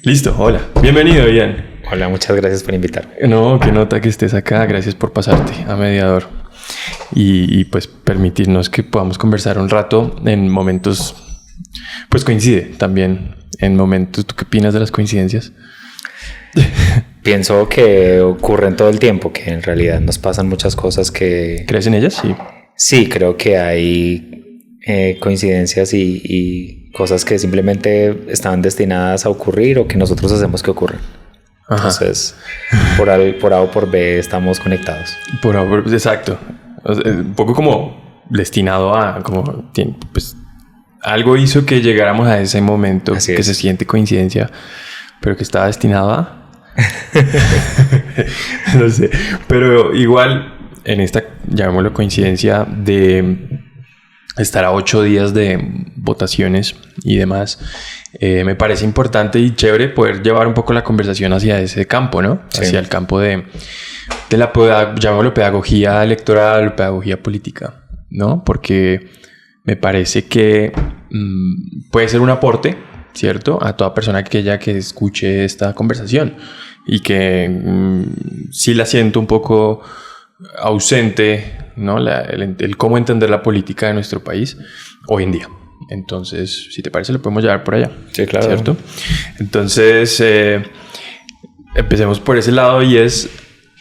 Listo, hola. Bienvenido, Ian. Hola, muchas gracias por invitarme. No, qué nota que estés acá. Gracias por pasarte a mediador. Y pues permitirnos que podamos conversar un rato en momentos... Pues coincide también en momentos. ¿Tú qué opinas de las coincidencias? Pienso que ocurren todo el tiempo, que en realidad nos pasan muchas cosas que... ¿Crees en ellas? Sí. Sí, creo que hay coincidencias y cosas que simplemente están destinadas a ocurrir o que nosotros hacemos que ocurran. Ajá. Entonces, por A o por B estamos conectados. Exacto. O sea, un poco como destinado a... como pues, algo hizo que llegáramos a ese momento. Así que es. se siente coincidencia, pero que estaba destinado a... No sé. Pero igual, en esta, llamémoslo coincidencia, de estar a 8 días de votaciones y demás, me parece importante y chévere poder llevar un poco la conversación hacia ese campo, ¿no? Sí. Hacia el campo de la, llamémoslo pedagogía electoral, pedagogía política, ¿no? Porque me parece que puede ser un aporte, ¿cierto? A toda persona que escuche esta conversación y que sí la siento un poco ausente, ¿no? El cómo entender la política de nuestro país hoy en día. Entonces, si te parece, lo podemos llevar por allá. Sí, claro. ¿Cierto? Entonces, empecemos por ese lado y es...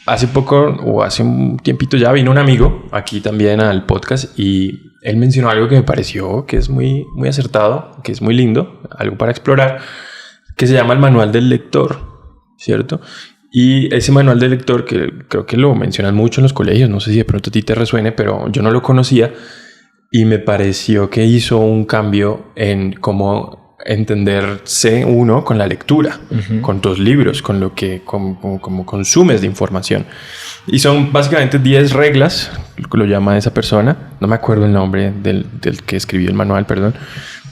Hace poco, o hace un tiempito ya, vino un amigo aquí también al podcast y él mencionó algo que me pareció que es muy, muy acertado, que es muy lindo, algo para explorar, que se llama el manual del lector, ¿cierto? Y ese manual del lector, que creo que lo mencionan mucho en los colegios, no sé si de pronto a ti te resuene, pero yo no lo conocía y me pareció que hizo un cambio en cómo entenderse uno con la lectura, con tus libros, con lo que como consumes de información. Y son básicamente 10 reglas, lo llama esa persona, no me acuerdo el nombre del que escribió el manual, perdón,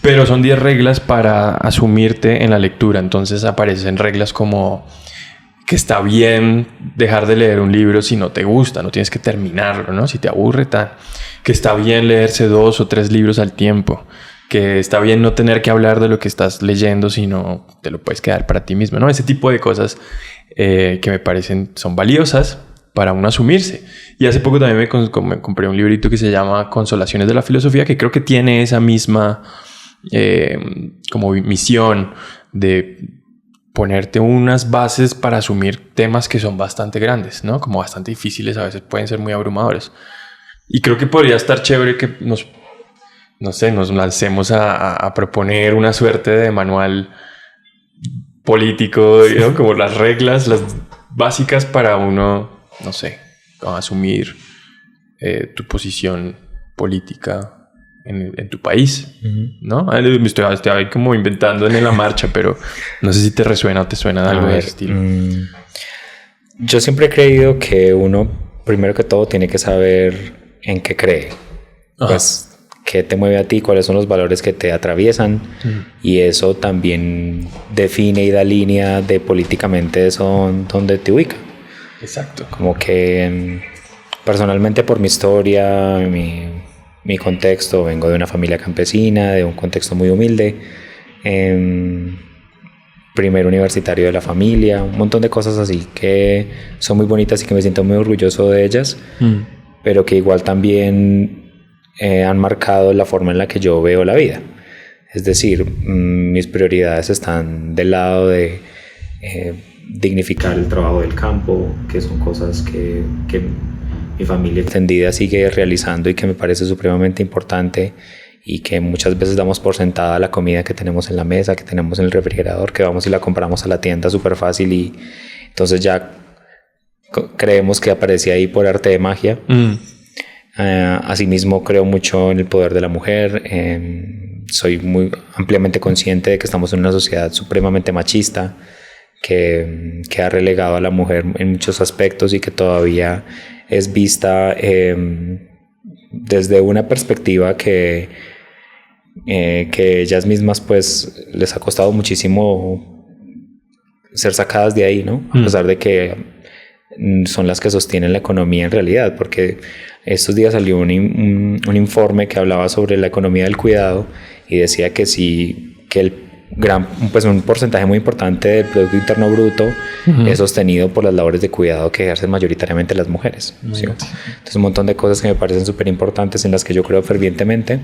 pero son 10 reglas para asumirte en la lectura. Entonces aparecen reglas como que está bien dejar de leer un libro si no te gusta, no tienes que terminarlo, ¿no? Si te aburre, tal. Que está bien leerse 2 o 3 libros al tiempo. Que está bien no tener que hablar de lo que estás leyendo, sino te lo puedes quedar para ti mismo, ¿no? Ese tipo de cosas que me parecen son valiosas para uno asumirse. Y hace poco también me compré un librito que se llama Consolaciones de la Filosofía, que creo que tiene esa misma como misión de ponerte unas bases para asumir temas que son bastante grandes, ¿no? Como bastante difíciles, a veces pueden ser muy abrumadores. Y creo que podría estar chévere que nos lancemos a proponer una suerte de manual político, ¿no? Como las reglas, las básicas para uno, no sé, asumir tu posición política en tu país, ¿no? Me estoy como inventando en la marcha, pero no sé si te resuena o te suena de algo de ese estilo. Yo siempre he creído que uno, primero que todo, tiene que saber en qué cree. Ajá. Pues, qué te mueve a ti, cuáles son los valores que te atraviesan, y eso también define y da línea de políticamente eso donde te ubica. Exacto. Como que personalmente, por mi historia, mi contexto, vengo de una familia campesina, de un contexto muy humilde, primer universitario de la familia, un montón de cosas así que son muy bonitas y que me siento muy orgulloso de ellas, pero que igual también han marcado la forma en la que yo veo la vida. Es decir, mis prioridades están del lado de dignificar el trabajo del campo, que son cosas que mi familia extendida sigue realizando y que me parece supremamente importante, y que muchas veces damos por sentada la comida que tenemos en la mesa, que tenemos en el refrigerador, que vamos y la compramos a la tienda súper fácil y entonces ya creemos que aparece ahí por arte de magia. Asimismo, creo mucho en el poder de la mujer. Soy muy ampliamente consciente de que estamos en una sociedad supremamente machista que ha relegado a la mujer en muchos aspectos y que todavía es vista desde una perspectiva que ellas mismas pues les ha costado muchísimo ser sacadas de ahí, ¿no? A pesar de que son las que sostienen la economía en realidad, porque estos días salió un informe que hablaba sobre la economía del cuidado y decía que un porcentaje muy importante del Producto Interno Bruto es sostenido por las labores de cuidado que ejercen mayoritariamente las mujeres, ¿sí? Entonces un montón de cosas que me parecen súper importantes, en las que yo creo fervientemente.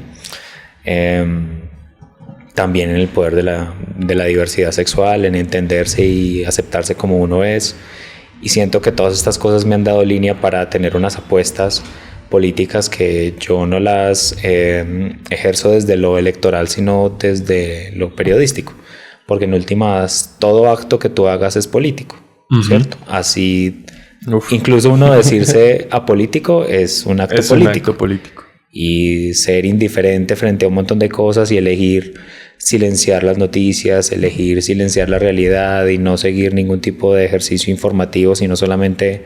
También en el poder de la diversidad sexual, en entenderse y aceptarse como uno es. Y siento que todas estas cosas me han dado línea para tener unas apuestas políticas que yo no las ejerzo desde lo electoral, sino desde lo periodístico, porque en últimas todo acto que tú hagas es político, ¿cierto? Así, incluso uno decirse apolítico es un acto político. Un acto político. Y ser indiferente frente a un montón de cosas y elegir silenciar las noticias, elegir silenciar la realidad y no seguir ningún tipo de ejercicio informativo, sino solamente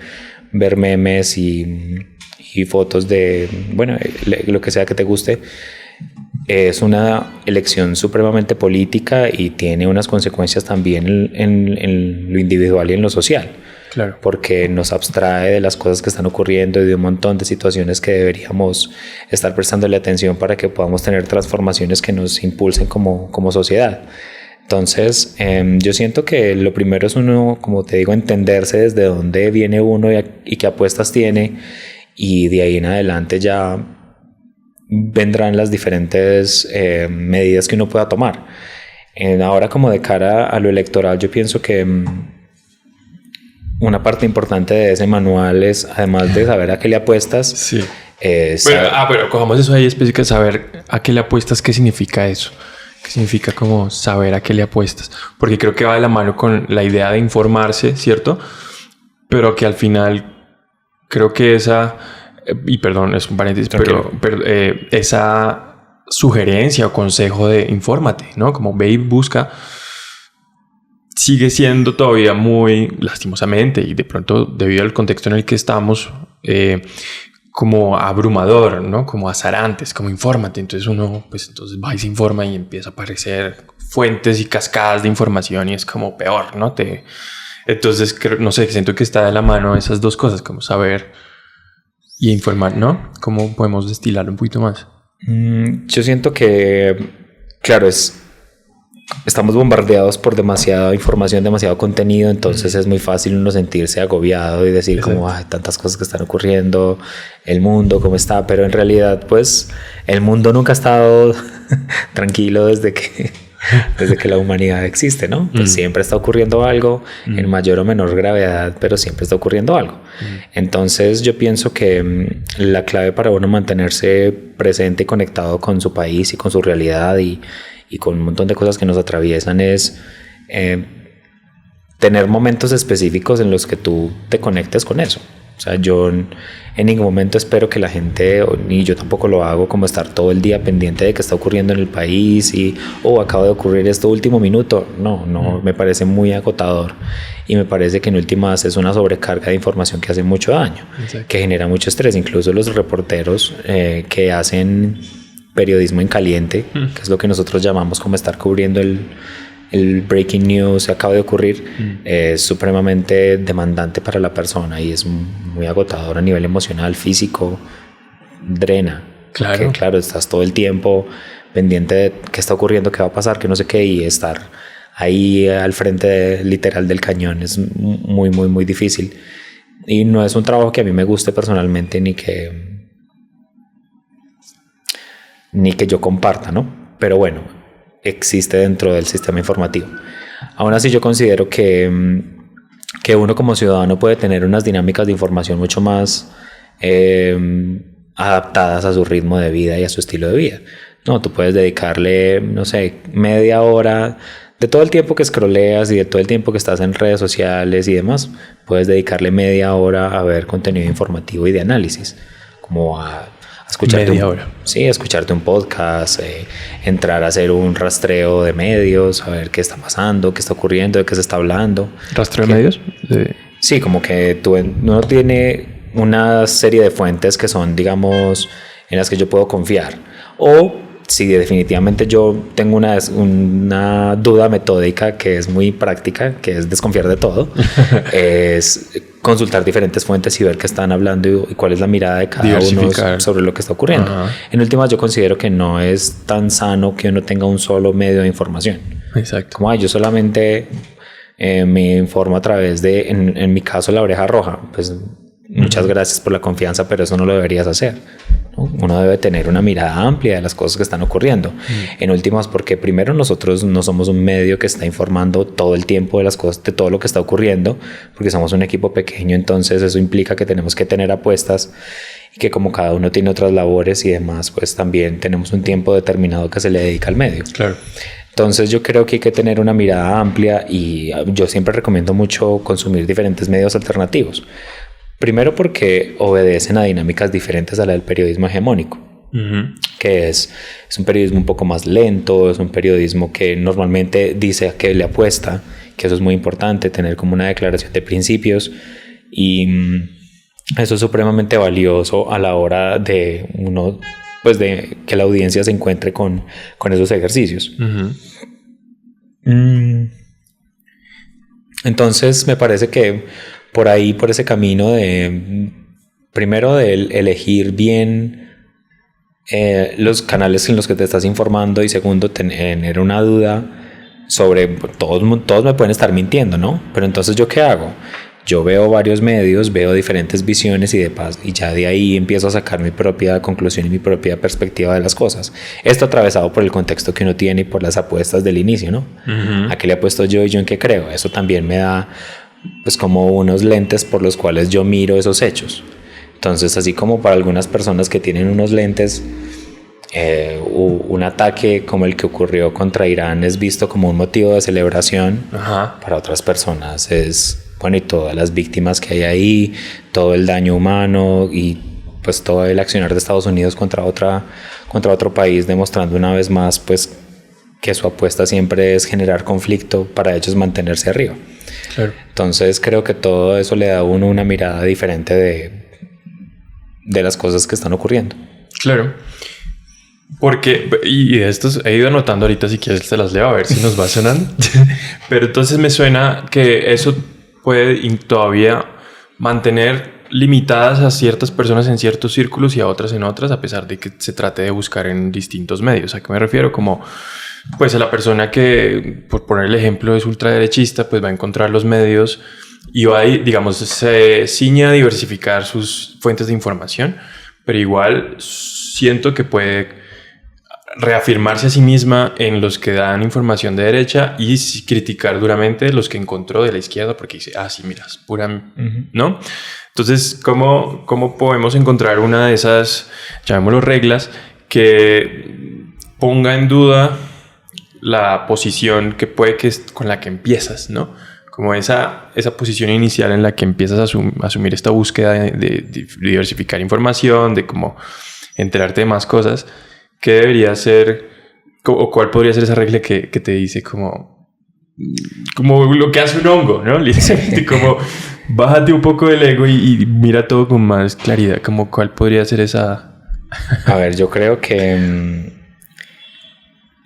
ver memes y fotos de, bueno, lo que sea que te guste, es una elección supremamente política y tiene unas consecuencias también en lo individual y en lo social. Claro. Porque nos abstrae de las cosas que están ocurriendo y de un montón de situaciones que deberíamos estar prestándole atención para que podamos tener transformaciones que nos impulsen como sociedad. Entonces, yo siento que lo primero es uno, como te digo, entenderse desde dónde viene uno y qué apuestas tiene, y de ahí en adelante ya vendrán las diferentes medidas que uno pueda tomar. Ahora, como de cara a lo electoral, yo pienso que una parte importante de ese manual es, además de saber a qué le apuestas, sí. Pero cojamos eso ahí específico, saber a qué le apuestas, ¿qué significa eso? ¿Qué significa como saber a qué le apuestas? Porque creo que va de la mano con la idea de informarse, ¿cierto? Pero que al final creo que esa, y perdón, es un paréntesis, pero esa sugerencia o consejo de infórmate, ¿no? Como ve y busca, sigue siendo todavía muy, lastimosamente, y de pronto debido al contexto en el que estamos, como abrumador, ¿no? Como azarantes, como infórmate. Entonces uno, pues entonces va y se informa y empieza a aparecer fuentes y cascadas de información y es como peor, ¿no? Entonces, no sé, siento que está de la mano esas dos cosas, como saber y informar, ¿no? ¿Cómo podemos destilarlo un poquito más? Yo siento que, claro, estamos bombardeados por demasiada información, demasiado contenido, entonces es muy fácil uno sentirse agobiado y decir como, ay, tantas cosas que están ocurriendo, el mundo, cómo está, pero en realidad, pues, el mundo nunca ha estado tranquilo desde que la humanidad existe, ¿no? Pues siempre está ocurriendo algo, en mayor o menor gravedad, pero siempre está ocurriendo algo. Entonces yo pienso que la clave para uno mantenerse presente y conectado con su país y con su realidad y con un montón de cosas que nos atraviesan es tener momentos específicos en los que tú te conectes con eso. O sea, yo en ningún momento espero que la gente, ni yo tampoco lo hago, como estar todo el día pendiente de qué está ocurriendo en el país y, acaba de ocurrir esto último minuto. No, me parece muy agotador y me parece que en últimas es una sobrecarga de información que hace mucho daño. Exacto. Que genera mucho estrés. Incluso los reporteros que hacen periodismo en caliente, que es lo que nosotros llamamos como estar cubriendo el breaking news que acaba de ocurrir, es supremamente demandante para la persona y es muy agotador a nivel emocional, físico, drena. Claro. Que, claro, estás todo el tiempo pendiente de qué está ocurriendo, qué va a pasar, qué no sé qué, y estar ahí al frente literal del cañón es muy, muy, muy difícil. Y no es un trabajo que a mí me guste personalmente ni que yo comparta, ¿no? Pero bueno, existe dentro del sistema informativo. Aún así yo considero que uno como ciudadano puede tener unas dinámicas de información mucho más adaptadas a su ritmo de vida y a su estilo de vida. No, tú puedes dedicarle, no sé, media hora de todo el tiempo que scrolleas y de todo el tiempo que estás en redes sociales y demás. Puedes dedicarle media hora a ver contenido informativo y de análisis, como a escucharte un podcast, entrar a hacer un rastreo de medios, a ver qué está pasando, qué está ocurriendo, de qué se está hablando. ¿Rastreo de medios? Sí, como que uno tiene una serie de fuentes que son, digamos, en las que yo puedo confiar. O si definitivamente yo tengo una duda metódica que es muy práctica, que es desconfiar de todo, es consultar diferentes fuentes y ver qué están hablando y cuál es la mirada de cada uno sobre lo que está ocurriendo. En últimas, yo considero que no es tan sano que uno tenga un solo medio de información. Exacto. Como yo solamente me informo a través de, en mi caso, La Oreja Roja. Pues muchas gracias por la confianza, pero eso no lo deberías hacer, ¿no? Uno debe tener una mirada amplia de las cosas que están ocurriendo. En últimas, porque primero nosotros no somos un medio que está informando todo el tiempo de las cosas, de todo lo que está ocurriendo, porque somos un equipo pequeño, entonces eso implica que tenemos que tener apuestas y que como cada uno tiene otras labores y demás, pues también tenemos un tiempo determinado que se le dedica al medio. Claro. Entonces yo creo que hay que tener una mirada amplia y yo siempre recomiendo mucho consumir diferentes medios alternativos. Primero porque obedecen a dinámicas diferentes a la del periodismo hegemónico, que es un periodismo un poco más lento, es un periodismo que normalmente dice a qué le apuesta, que eso es muy importante, tener como una declaración de principios, y eso es supremamente valioso a la hora de uno, pues de que la audiencia se encuentre con esos ejercicios. Entonces me parece que por ahí, por ese camino de, primero de elegir bien los canales en los que te estás informando, y segundo, tener una duda sobre, todos me pueden estar mintiendo, ¿no? Pero entonces, ¿yo qué hago? Yo veo varios medios, veo diferentes visiones y ya de ahí empiezo a sacar mi propia conclusión y mi propia perspectiva de las cosas. Esto atravesado por el contexto que uno tiene y por las apuestas del inicio, ¿no? ¿A qué le apuesto yo y yo en qué creo? Eso también me da pues como unos lentes por los cuales yo miro esos hechos. Entonces, así como para algunas personas que tienen unos lentes, un ataque como el que ocurrió contra Irán es visto como un motivo de celebración. Para otras personas es, bueno, y todas las víctimas que hay ahí, todo el daño humano y pues todo el accionar de Estados Unidos contra otro país, demostrando una vez más pues que su apuesta siempre es generar conflicto para ellos mantenerse arriba. Claro. Entonces creo que todo eso le da a uno una mirada diferente de las cosas que están ocurriendo. Claro. Porque, y de estos he ido anotando ahorita, si quieres te las leo a ver si nos va sonando. Pero entonces me suena que eso puede todavía mantener limitadas a ciertas personas en ciertos círculos y a otras en otras, a pesar de que se trate de buscar en distintos medios. ¿A qué me refiero? Como pues a la persona que, por poner el ejemplo, es ultraderechista, pues va a encontrar los medios y va a, digamos, se ciña a diversificar sus fuentes de información, pero igual siento que puede reafirmarse a sí misma en los que dan información de derecha y criticar duramente los que encontró de la izquierda, porque dice, sí, mira, es pura, ¿no? Entonces, ¿cómo podemos encontrar una de esas, llamémoslo, reglas que ponga en duda la posición que puede que con la que empiezas, ¿no? Como esa posición inicial en la que empiezas a asumir esta búsqueda de diversificar información, de cómo enterarte de más cosas. ¿Qué debería ser o cuál podría ser esa regla que te dice como lo que hace un hongo, ¿no? Como bájate un poco del ego y mira todo con más claridad. Como cuál podría ser esa... A ver, yo creo que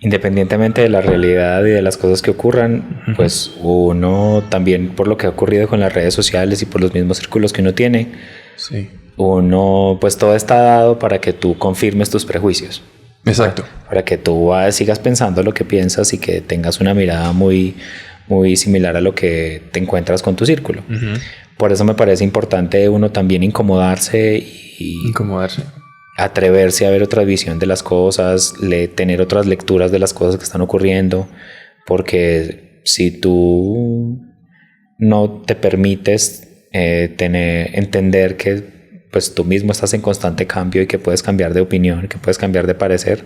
independientemente de la realidad y de las cosas que ocurran, pues uno también, por lo que ha ocurrido con las redes sociales y por los mismos círculos que uno tiene, uno, pues todo está dado para que tú confirmes tus prejuicios. Exacto. Para que tú sigas pensando lo que piensas y que tengas una mirada muy, muy similar a lo que te encuentras con tu círculo. Por eso me parece importante uno también incomodarse atreverse a ver otra visión de las cosas, tener otras lecturas de las cosas que están ocurriendo, porque si tú no te permites entender que pues tú mismo estás en constante cambio y que puedes cambiar de opinión, que puedes cambiar de parecer,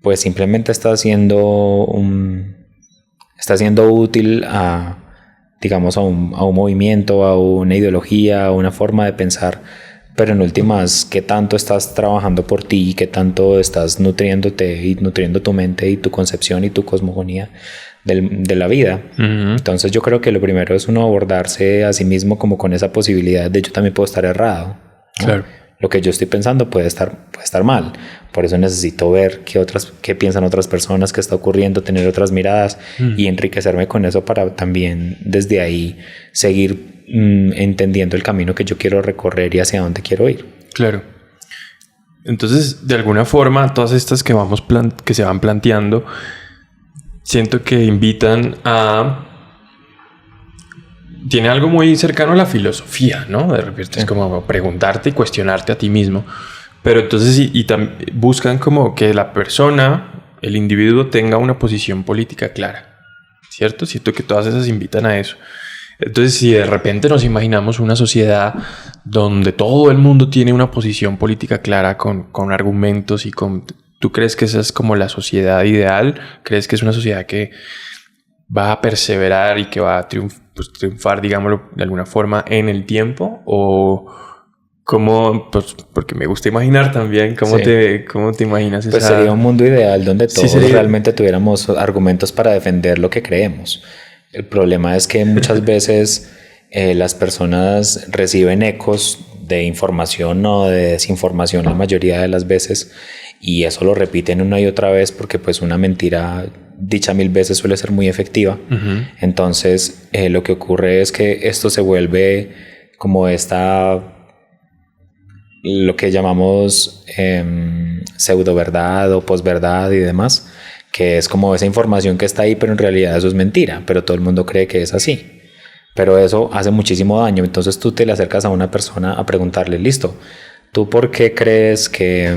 pues simplemente estás siendo útil digamos a un movimiento, a una ideología, a una forma de pensar. Pero en últimas, ¿qué tanto estás trabajando por ti? ¿Qué tanto estás nutriéndote y nutriendo tu mente y tu concepción y tu cosmogonía de la vida? Entonces yo creo que lo primero es uno abordarse a sí mismo como con esa posibilidad de yo también puedo estar errado, ¿no? Claro. Lo que yo estoy pensando puede estar mal. Por eso necesito ver qué piensan otras personas, qué está ocurriendo, tener otras miradas y enriquecerme con eso para también desde ahí seguir entendiendo el camino que yo quiero recorrer y hacia dónde quiero ir. Claro. Entonces, de alguna forma, todas estas que se van planteando siento que invitan a... Tiene algo muy cercano a la filosofía, ¿no? De repente es como preguntarte y cuestionarte a ti mismo. Pero entonces buscan como que la persona, el individuo, tenga una posición política clara, ¿cierto? Siento que todas esas invitan a eso. Entonces, si de repente nos imaginamos una sociedad donde todo el mundo tiene una posición política clara con argumentos y con... ¿Tú crees que esa es como la sociedad ideal? ¿Crees que es una sociedad que va a perseverar y que va a triunfar, digámoslo, de alguna forma en el tiempo? ¿O cómo? Pues porque me gusta imaginar también. ¿Cómo te imaginas Pues sería un mundo ideal donde todos realmente tuviéramos argumentos para defender lo que creemos. El problema es que muchas veces las personas reciben ecos de información o de desinformación la mayoría de las veces, y eso lo repiten una y otra vez porque pues una mentira dicha 1000 veces suele ser muy efectiva. Entonces lo que ocurre es que esto se vuelve como lo que llamamos pseudo verdad o posverdad y demás, que es como esa información que está ahí, pero en realidad eso es mentira, pero todo el mundo cree que es así. Pero eso hace muchísimo daño. Entonces tú te le acercas a una persona a preguntarle, listo, ¿tú por qué crees que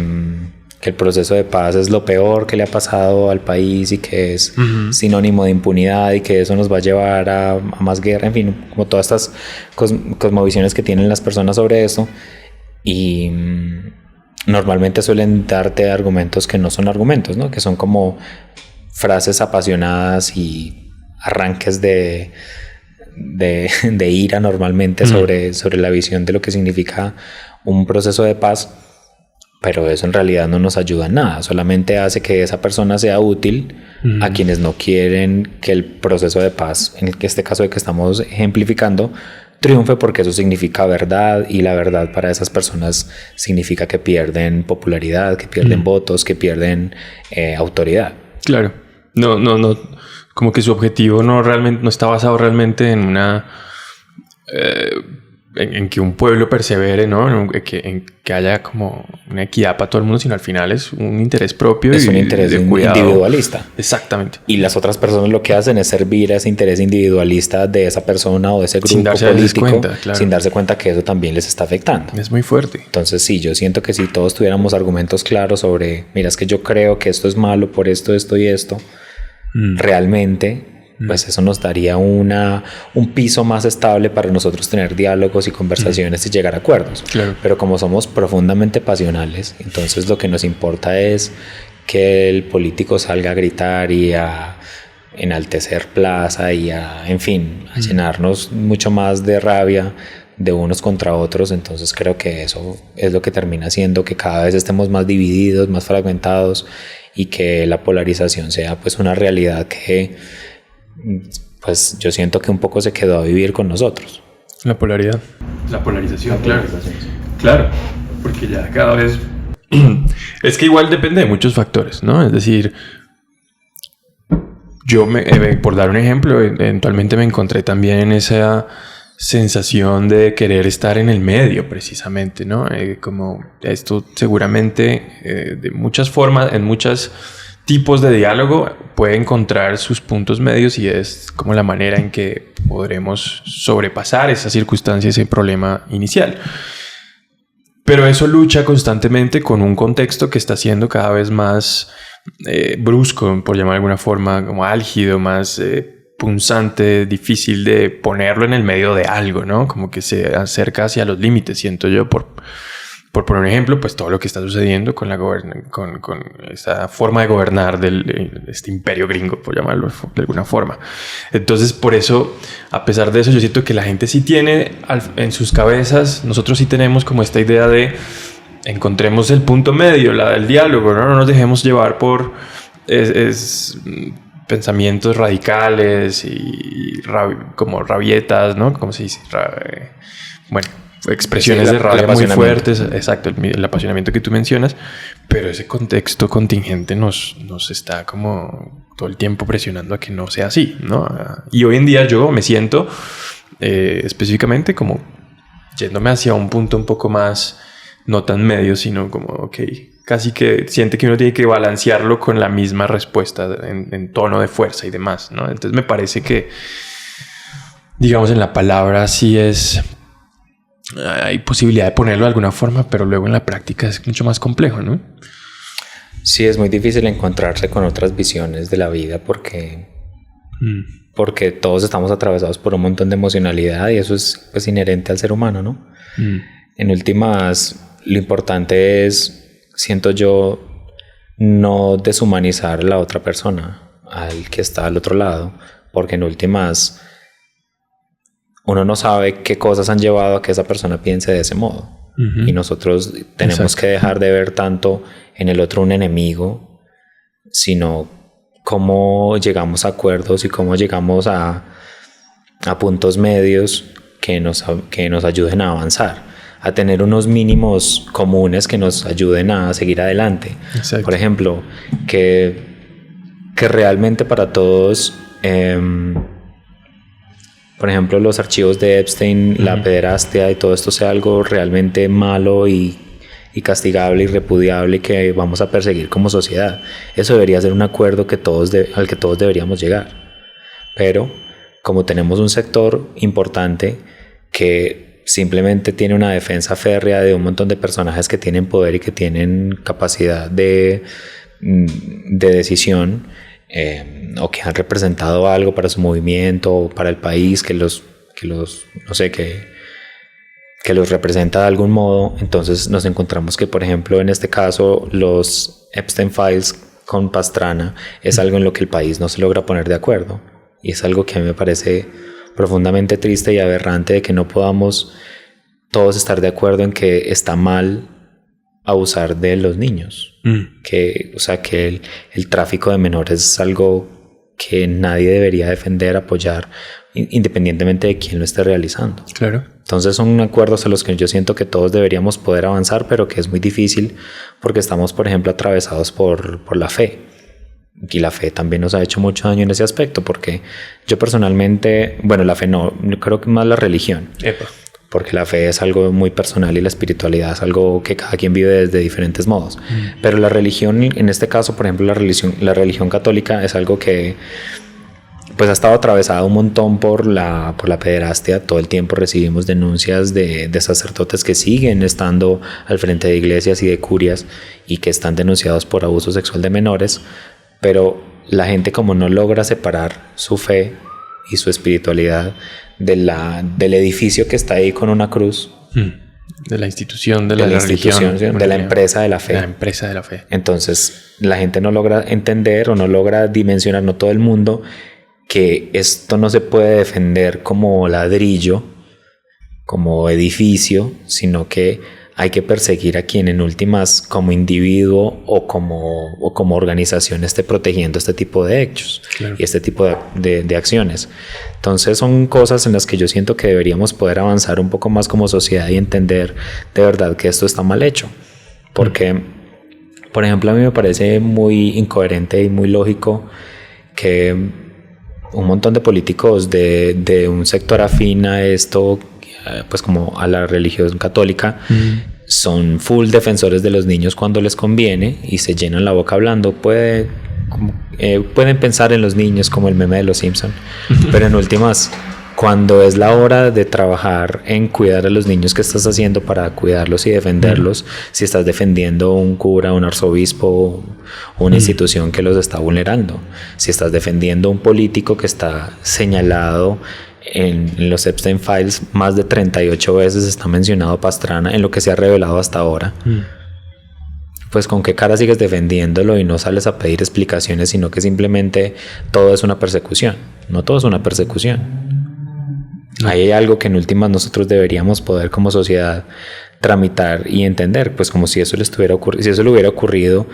el proceso de paz es lo peor que le ha pasado al país y que es sinónimo de impunidad y que eso nos va a llevar a más guerra? En fin, como todas estas cosmovisiones que tienen las personas sobre eso. Y normalmente suelen darte argumentos que no son argumentos, ¿no? Que son como frases apasionadas y arranques de ira normalmente sobre la visión de lo que significa un proceso de paz, pero eso en realidad no nos ayuda en nada, solamente hace que esa persona sea útil a quienes no quieren que el proceso de paz, en este caso de que estamos ejemplificando, triunfe, porque eso significa verdad, y la verdad para esas personas significa que pierden popularidad, que pierden votos, que pierden autoridad. Claro. No. Como que su objetivo no está basado realmente en en que un pueblo persevere, ¿no? En que haya como una equidad para todo el mundo, sino al final es un interés propio. Es un interés individualista. Exactamente. Y las otras personas lo que hacen es servir a ese interés individualista de esa persona o de ese grupo político sin darse cuenta que eso también les está afectando. Es muy fuerte. Entonces sí, yo siento que si todos tuviéramos argumentos claros sobre, mira, es que yo creo que esto es malo por esto, esto y esto, realmente... pues eso nos daría un piso más estable para nosotros tener diálogos y conversaciones y llegar a acuerdos. Claro. Pero como somos profundamente pasionales, entonces lo que nos importa es que el político salga a gritar y a enaltecer plaza y a llenarnos mucho más de rabia de unos contra otros. Entonces creo que eso es lo que termina haciendo que cada vez estemos más divididos, más fragmentados, y que la polarización sea pues una realidad que pues yo siento que un poco se quedó a vivir con nosotros. La polaridad. La polarización, claro. Claro, porque ya cada vez... es que igual depende de muchos factores, ¿no? Es decir, yo por dar un ejemplo, eventualmente me encontré también en esa sensación de querer estar en el medio, precisamente, ¿no? Como esto seguramente de muchas formas, en muchos tipos de diálogo puede encontrar sus puntos medios, y es como la manera en que podremos sobrepasar esa circunstancia, ese problema inicial. Pero eso lucha constantemente con un contexto que está siendo cada vez más brusco, por llamar de alguna forma, como álgido, más punzante, difícil de ponerlo en el medio de algo, ¿no? Como que se acerca hacia los límites, siento yo, por poner un ejemplo, pues todo lo que está sucediendo con esta forma de gobernar de este imperio gringo, por llamarlo de alguna forma. Entonces, por eso, a pesar de eso, yo siento que la gente sí tiene en sus cabezas, nosotros sí tenemos como esta idea de encontremos el punto medio, la del diálogo, ¿no? No nos dejemos llevar por pensamientos radicales y como rabietas, ¿no? ¿Cómo se dice? Expresiones de rabia muy fuertes. Exacto, el apasionamiento que tú mencionas. Pero ese contexto contingente nos está como todo el tiempo presionando a que no sea así, ¿no? Y hoy en día yo me siento específicamente como yéndome hacia un punto un poco más, no tan medio, sino como, ok, casi que siente que uno tiene que balancearlo con la misma respuesta en tono de fuerza y demás, ¿no? Entonces me parece que, digamos, en la palabra sí hay posibilidad de ponerlo de alguna forma, pero luego en la práctica es mucho más complejo, ¿no? Sí, es muy difícil encontrarse con otras visiones de la vida porque todos estamos atravesados por un montón de emocionalidad y eso es pues inherente al ser humano, ¿no? En últimas, lo importante es, siento yo, no deshumanizar a la otra persona, al que está al otro lado, porque en últimas uno no sabe qué cosas han llevado a que esa persona piense de ese modo. Y nosotros tenemos que dejar de ver tanto en el otro un enemigo, sino cómo llegamos a acuerdos y cómo llegamos a puntos medios que nos ayuden a avanzar, a tener unos mínimos comunes que nos ayuden a seguir adelante. Exacto. Por ejemplo, que realmente para todos, por ejemplo, los archivos de Epstein, la pederastia y todo esto sea algo realmente malo y castigable y repudiable y que vamos a perseguir como sociedad. Eso debería ser un acuerdo al que todos deberíamos llegar. Pero como tenemos un sector importante que simplemente tiene una defensa férrea de un montón de personajes que tienen poder y que tienen capacidad de decisión, o que han representado algo para su movimiento o para el país que los representa de algún modo, entonces nos encontramos que, por ejemplo, en este caso los Epstein Files con Pastrana es algo en lo que el país no se logra poner de acuerdo, y es algo que a mí me parece profundamente triste y aberrante, de que no podamos todos estar de acuerdo en que está mal abusar de los niños, que el tráfico de menores es algo que nadie debería defender, apoyar, independientemente de quién lo esté realizando. Claro. Entonces son acuerdos a los que yo siento que todos deberíamos poder avanzar, pero que es muy difícil porque estamos, por ejemplo, atravesados por la fe. Y la fe también nos ha hecho mucho daño en ese aspecto, porque yo personalmente, bueno, la fe no, creo que más la religión. Epa. Porque la fe es algo muy personal y la espiritualidad es algo que cada quien vive desde diferentes modos. Pero la religión, en este caso, por ejemplo, la religión católica es algo que pues ha estado atravesada un montón por la pederastia. Todo el tiempo recibimos denuncias de sacerdotes que siguen estando al frente de iglesias y de curias y que están denunciados por abuso sexual de menores, pero la gente, como no logra separar su fe y su espiritualidad del edificio que está ahí con una cruz, de la institución de la religión, de la empresa de la fe. La empresa de la fe. Entonces la gente no logra entender o no logra dimensionar, no todo el mundo, que esto no se puede defender como ladrillo, como edificio, sino que hay que perseguir a quien en últimas, como individuo o como organización, esté protegiendo este tipo de hechos. Claro. Y este tipo de acciones. Entonces son cosas en las que yo siento que deberíamos poder avanzar un poco más como sociedad y entender de verdad que esto está mal hecho. Porque, por ejemplo, a mí me parece muy incoherente y muy lógico que un montón de políticos de un sector afín a esto, pues como a la religión católica, son full defensores de los niños cuando les conviene y se llenan la boca hablando. Pueden pensar en los niños como el meme de los Simpson, pero en últimas, cuando es la hora de trabajar en cuidar a los niños, ¿qué estás haciendo para cuidarlos y defenderlos? Si estás defendiendo un cura, un arzobispo, una institución que los está vulnerando. Si estás defendiendo un político que está señalado en los Epstein Files, más de 38 veces está mencionado Pastrana en lo que se ha revelado hasta ahora. Pues con qué cara sigues defendiéndolo y no sales a pedir explicaciones, sino que simplemente todo es una persecución. No todo es una persecución. Ahí hay algo que en últimas nosotros deberíamos poder como sociedad tramitar y entender, pues como si eso le hubiera ocurrido,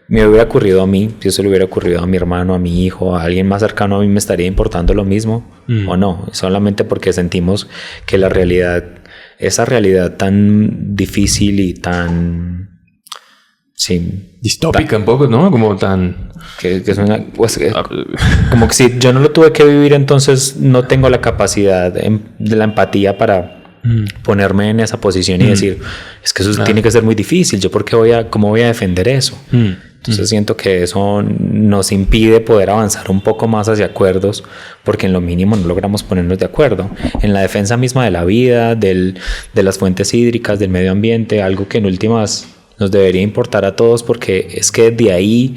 me hubiera ocurrido a mí, si eso le hubiera ocurrido a mi hermano, a mi hijo, a alguien más cercano a mí, ¿me estaría importando lo mismo o no? Solamente porque sentimos que la realidad, esa realidad tan difícil y tan... Sí, distópica un poco, ¿no? Como tan... Que es una... Pues, como que si yo no lo tuve que vivir, entonces no tengo la capacidad de la empatía para ponerme en esa posición y decir, es que eso tiene que ser muy difícil, ¿yo cómo voy a defender eso? Entonces siento que eso nos impide poder avanzar un poco más hacia acuerdos, porque en lo mínimo no logramos ponernos de acuerdo. En la defensa misma de la vida, de las fuentes hídricas, del medio ambiente, algo que en últimas nos debería importar a todos, porque es que de ahí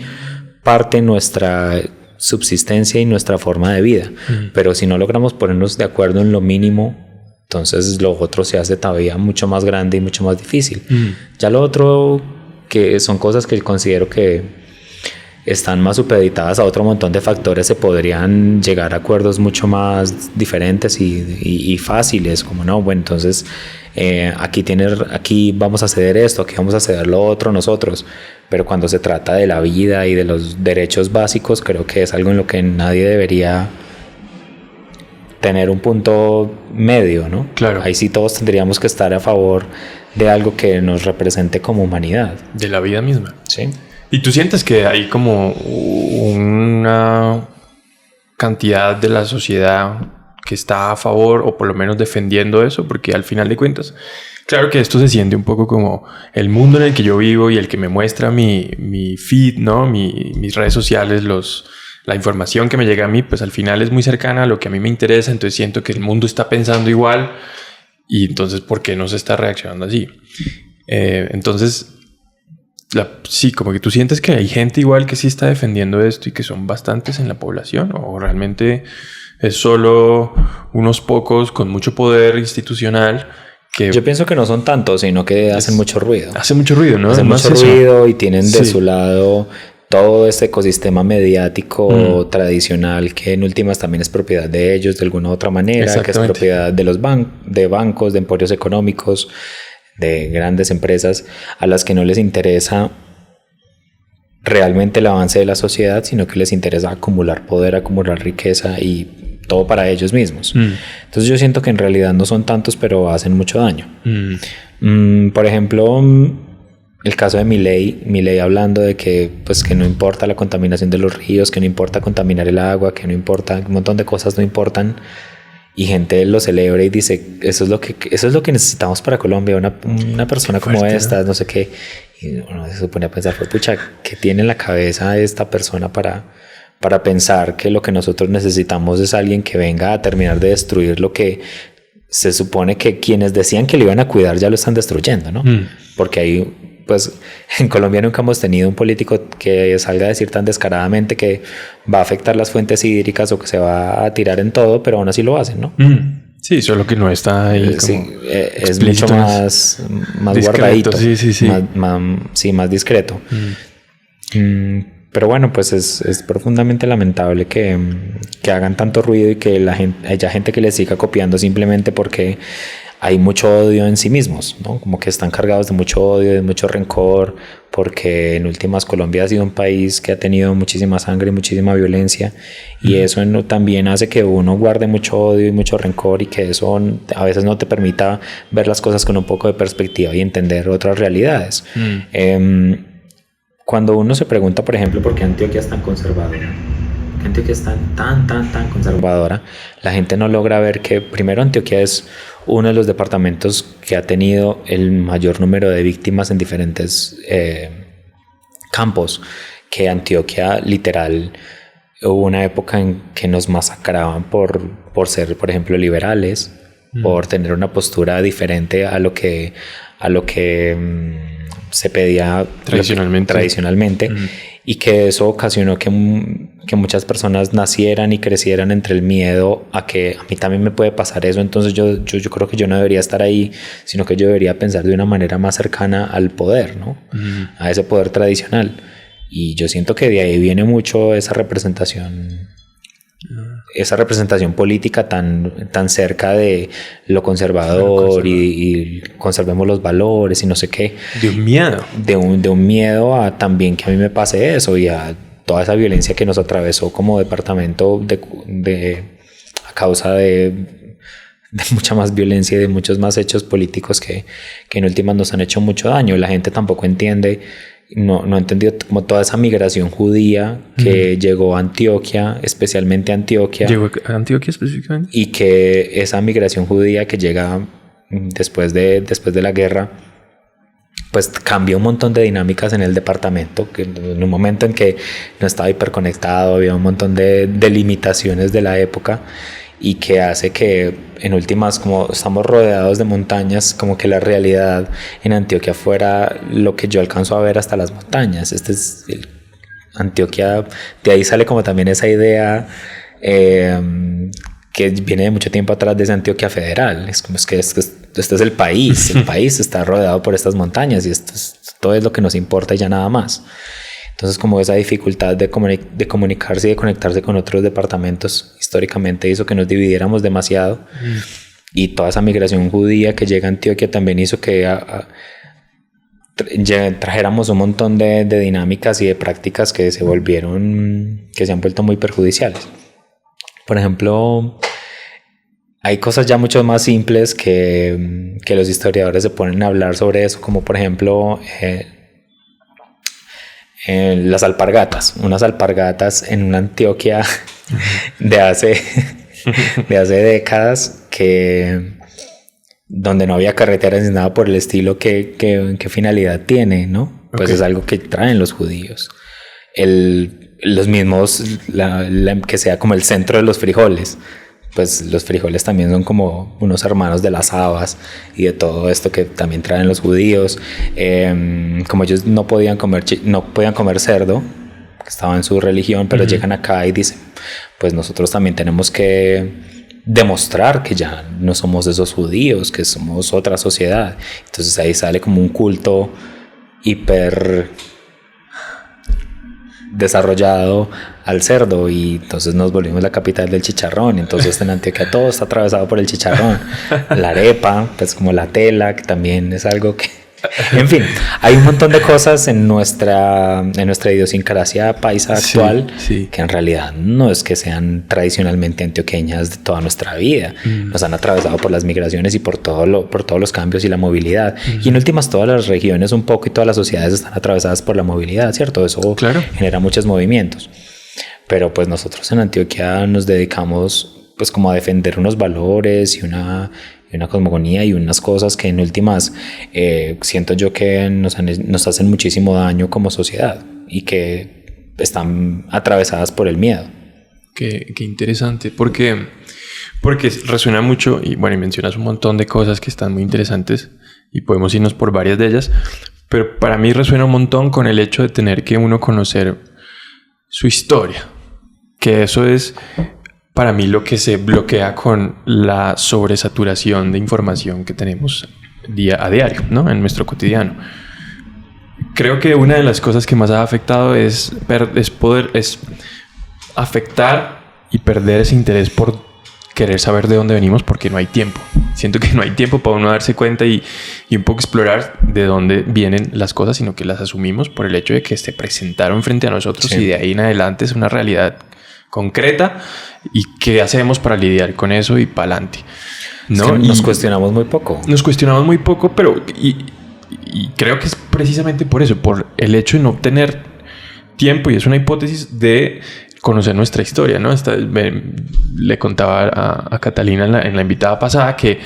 parte nuestra subsistencia y nuestra forma de vida. Pero si no logramos ponernos de acuerdo en lo mínimo, entonces lo otro se hace todavía mucho más grande y mucho más difícil. Ya lo otro, que son cosas que considero que están más supeditadas a otro montón de factores, se podrían llegar a acuerdos mucho más diferentes y fáciles, como no, bueno, entonces aquí vamos a ceder esto, aquí vamos a ceder lo otro nosotros, pero cuando se trata de la vida y de los derechos básicos, creo que es algo en lo que nadie debería tener un punto medio, ¿no? Claro. Ahí sí todos tendríamos que estar a favor de algo que nos represente como humanidad. De la vida misma. Sí. ¿Y tú sientes que hay como una cantidad de la sociedad que está a favor o por lo menos defendiendo eso? Porque al final de cuentas, claro que esto se siente un poco como el mundo en el que yo vivo y el que me muestra mi feed, ¿no? Mis redes sociales, la información que me llega a mí, pues al final es muy cercana a lo que a mí me interesa, entonces siento que el mundo está pensando igual y entonces ¿por qué no se está reaccionando así? Entonces, sí, como que tú sientes que hay gente igual que sí está defendiendo esto y que son bastantes en la población, o realmente es solo unos pocos con mucho poder institucional que... Yo pienso que no son tantos, sino que hacen mucho ruido. Hace mucho ruido, ¿no? Hacen mucho ruido y tienen de su lado todo este ecosistema mediático tradicional que en últimas también es propiedad de ellos de alguna u otra manera, que es propiedad de los de bancos, de emporios económicos, de grandes empresas a las que no les interesa realmente el avance de la sociedad, sino que les interesa acumular poder, acumular riqueza y todo para ellos mismos. Entonces yo siento que en realidad no son tantos, pero hacen mucho daño. Por ejemplo, el caso de Milei hablando de que no importa la contaminación de los ríos, que no importa contaminar el agua, que no importa, un montón de cosas no importan, y gente lo celebra y dice, eso es lo que necesitamos para Colombia, una persona como esta, no sé qué. Y uno se pone a pensar, pucha, ¿qué tiene en la cabeza esta persona para pensar que lo que nosotros necesitamos es alguien que venga a terminar de destruir lo que se supone que quienes decían que lo iban a cuidar ya lo están destruyendo, ¿no? Porque ahí, pues, en Colombia nunca hemos tenido un político que salga a decir tan descaradamente que va a afectar las fuentes hídricas o que se va a tirar en todo, pero aún así lo hacen, ¿no? Sí, solo que no está ahí sí, es mucho más guardadito, más discreto. Pero bueno, pues es profundamente lamentable que hagan tanto ruido y que haya gente que les siga copiando simplemente porque hay mucho odio en sí mismos, ¿no? Como que están cargados de mucho odio, de mucho rencor, porque en últimas Colombia ha sido un país que ha tenido muchísima sangre y muchísima violencia, y eso también hace que uno guarde mucho odio y mucho rencor, y que eso a veces no te permita ver las cosas con un poco de perspectiva y entender otras realidades. Cuando uno se pregunta, por ejemplo, ¿por qué Antioquia es tan conservadora? ¿Por qué Antioquia es tan conservadora? La gente no logra ver que primero Antioquia es uno de los departamentos que ha tenido el mayor número de víctimas en diferentes campos, que Antioquia literal hubo una época en que nos masacraban por ser, por ejemplo, liberales, por tener una postura diferente a lo que se pedía tradicionalmente. Y que eso ocasionó que muchas personas nacieran y crecieran entre el miedo a que a mí también me puede pasar eso, entonces yo creo que yo no debería estar ahí, sino que yo debería pensar de una manera más cercana al poder, ¿no? A ese poder tradicional. Y yo siento que de ahí viene mucho esa representación política tan cerca de lo conservador y conservemos los valores y no sé qué. De un miedo. De un miedo a también que a mí me pase eso, y a toda esa violencia que nos atravesó como departamento a causa de mucha más violencia y de muchos más hechos políticos que en últimas nos han hecho mucho daño. La gente tampoco entiende. No ha entendido como toda esa migración judía que llegó a Antioquia, especialmente a Antioquia. ¿Llegó a Antioquia específicamente? Y que esa migración judía que llega después de la guerra, pues cambió un montón de dinámicas en el departamento, que en un momento en que no estaba hiperconectado, había un montón de limitaciones de la época, y que hace que en últimas, como estamos rodeados de montañas, como que la realidad en Antioquia fuera lo que yo alcanzo a ver hasta las montañas. Antioquia, de ahí sale como también esa idea que viene de mucho tiempo atrás, de esa Antioquia federal. Es como que este es el país está rodeado por estas montañas, y todo es lo que nos importa y ya nada más. Entonces, como esa dificultad de comunicarse y de conectarse con otros departamentos históricamente hizo que nos dividiéramos demasiado. Y toda esa migración judía que llega a Antioquia también hizo que trajéramos un montón de dinámicas y de prácticas que se han vuelto muy perjudiciales. Por ejemplo, hay cosas ya mucho más simples que los historiadores se ponen a hablar sobre eso, como por ejemplo las alpargatas. Unas alpargatas en una Antioquia de hace décadas, donde no había carreteras ni nada por el estilo. ¿Qué finalidad tiene, no? Pues es algo que traen los judíos. Los mismos, que sea como el centro de los frijoles. Pues los frijoles también son como unos hermanos de las habas y de todo esto que también traen los judíos. Como ellos no podían comer cerdo, que estaba en su religión, pero llegan acá y dicen, pues nosotros también tenemos que demostrar que ya no somos esos judíos, que somos otra sociedad. Entonces ahí sale como un culto hiper desarrollado al cerdo, y entonces nos volvimos la capital del chicharrón. Entonces en Antioquia todo está atravesado por el chicharrón. La arepa, pues como la tela, que también es algo que... En fin, hay un montón de cosas en nuestra idiosincrasia paisa actual, que en realidad no es que sean tradicionalmente antioqueñas de toda nuestra vida. Nos han atravesado por las migraciones y por todos los cambios y la movilidad. Y en últimas, todas las regiones un poco y todas las sociedades están atravesadas por la movilidad, ¿cierto? Eso genera muchos movimientos. Pero pues nosotros en Antioquia nos dedicamos pues como a defender unos valores y una cosmogonía y unas cosas que en últimas siento yo que nos hacen muchísimo daño como sociedad y que están atravesadas por el miedo. Qué interesante, porque resuena mucho y bueno, y mencionas un montón de cosas que están muy interesantes y podemos irnos por varias de ellas, pero para mí resuena un montón con el hecho de tener que uno conocer su historia, que eso es para mí lo que se bloquea con la sobresaturación de información que tenemos día a diario, ¿no? En nuestro cotidiano. Creo que una de las cosas que más ha afectado es afectar y perder ese interés por querer saber de dónde venimos, porque no hay tiempo. Siento que no hay tiempo para uno darse cuenta y un poco explorar de dónde vienen las cosas, sino que las asumimos por el hecho de que se presentaron frente a nosotros y de ahí en adelante es una realidad concreta y qué hacemos para lidiar con eso y para adelante, ¿no? Es que nos cuestionamos muy poco. Nos cuestionamos muy poco, pero y creo que es precisamente por eso, por el hecho de no tener tiempo, y es una hipótesis de conocer nuestra historia, ¿no? Le contaba a Catalina en la invitada pasada que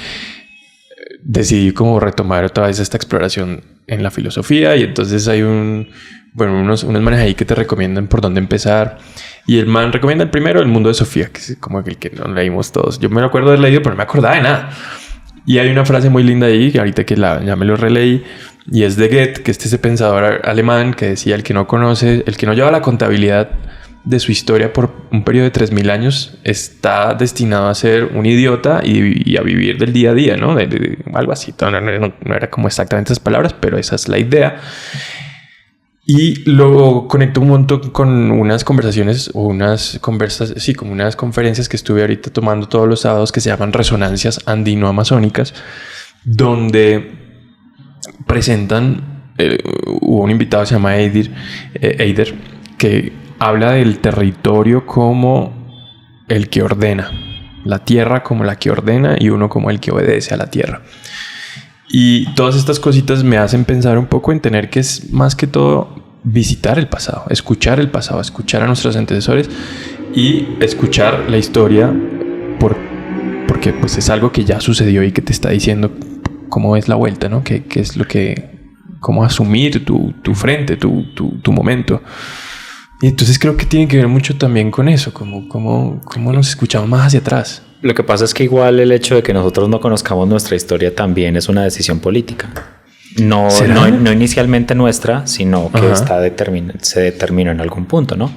decidí como retomar otra vez esta exploración en la filosofía, y entonces hay unos manes ahí que te recomiendan por dónde empezar. Y el man recomienda el primero, El Mundo de Sofía, que es como el que no leímos todos. Yo me lo acuerdo de haber leído, pero no me acordaba de nada. Y hay una frase muy linda ahí, que ahorita que ya me lo releí, y es de Goethe, que es ese pensador alemán que decía: el que no lleva la contabilidad de su historia por un periodo de 3000 años está destinado a ser un idiota y a vivir del día a día, ¿no? Algo así. No era como exactamente esas palabras, pero esa es la idea. Y luego conecto un montón con unas conversaciones o como unas conferencias que estuve ahorita tomando todos los sábados, que se llaman Resonancias Andino-Amazónicas, donde presentan, hubo un invitado que se llama Eider, que habla del territorio como el que ordena, la tierra como la que ordena y uno como el que obedece a la tierra. Y todas estas cositas me hacen pensar un poco en tener que, es más que todo, visitar el pasado, escuchar a nuestros antecesores y escuchar la historia porque pues es algo que ya sucedió y que te está diciendo cómo es la vuelta, ¿no? ¿Qué es lo que... cómo asumir tu frente, tu momento? Y entonces creo que tiene que ver mucho también con eso, cómo nos escuchamos más hacia atrás. Lo que pasa es que igual el hecho de que nosotros no conozcamos nuestra historia también es una decisión política. No inicialmente nuestra, sino que se determinó en algún punto, ¿no?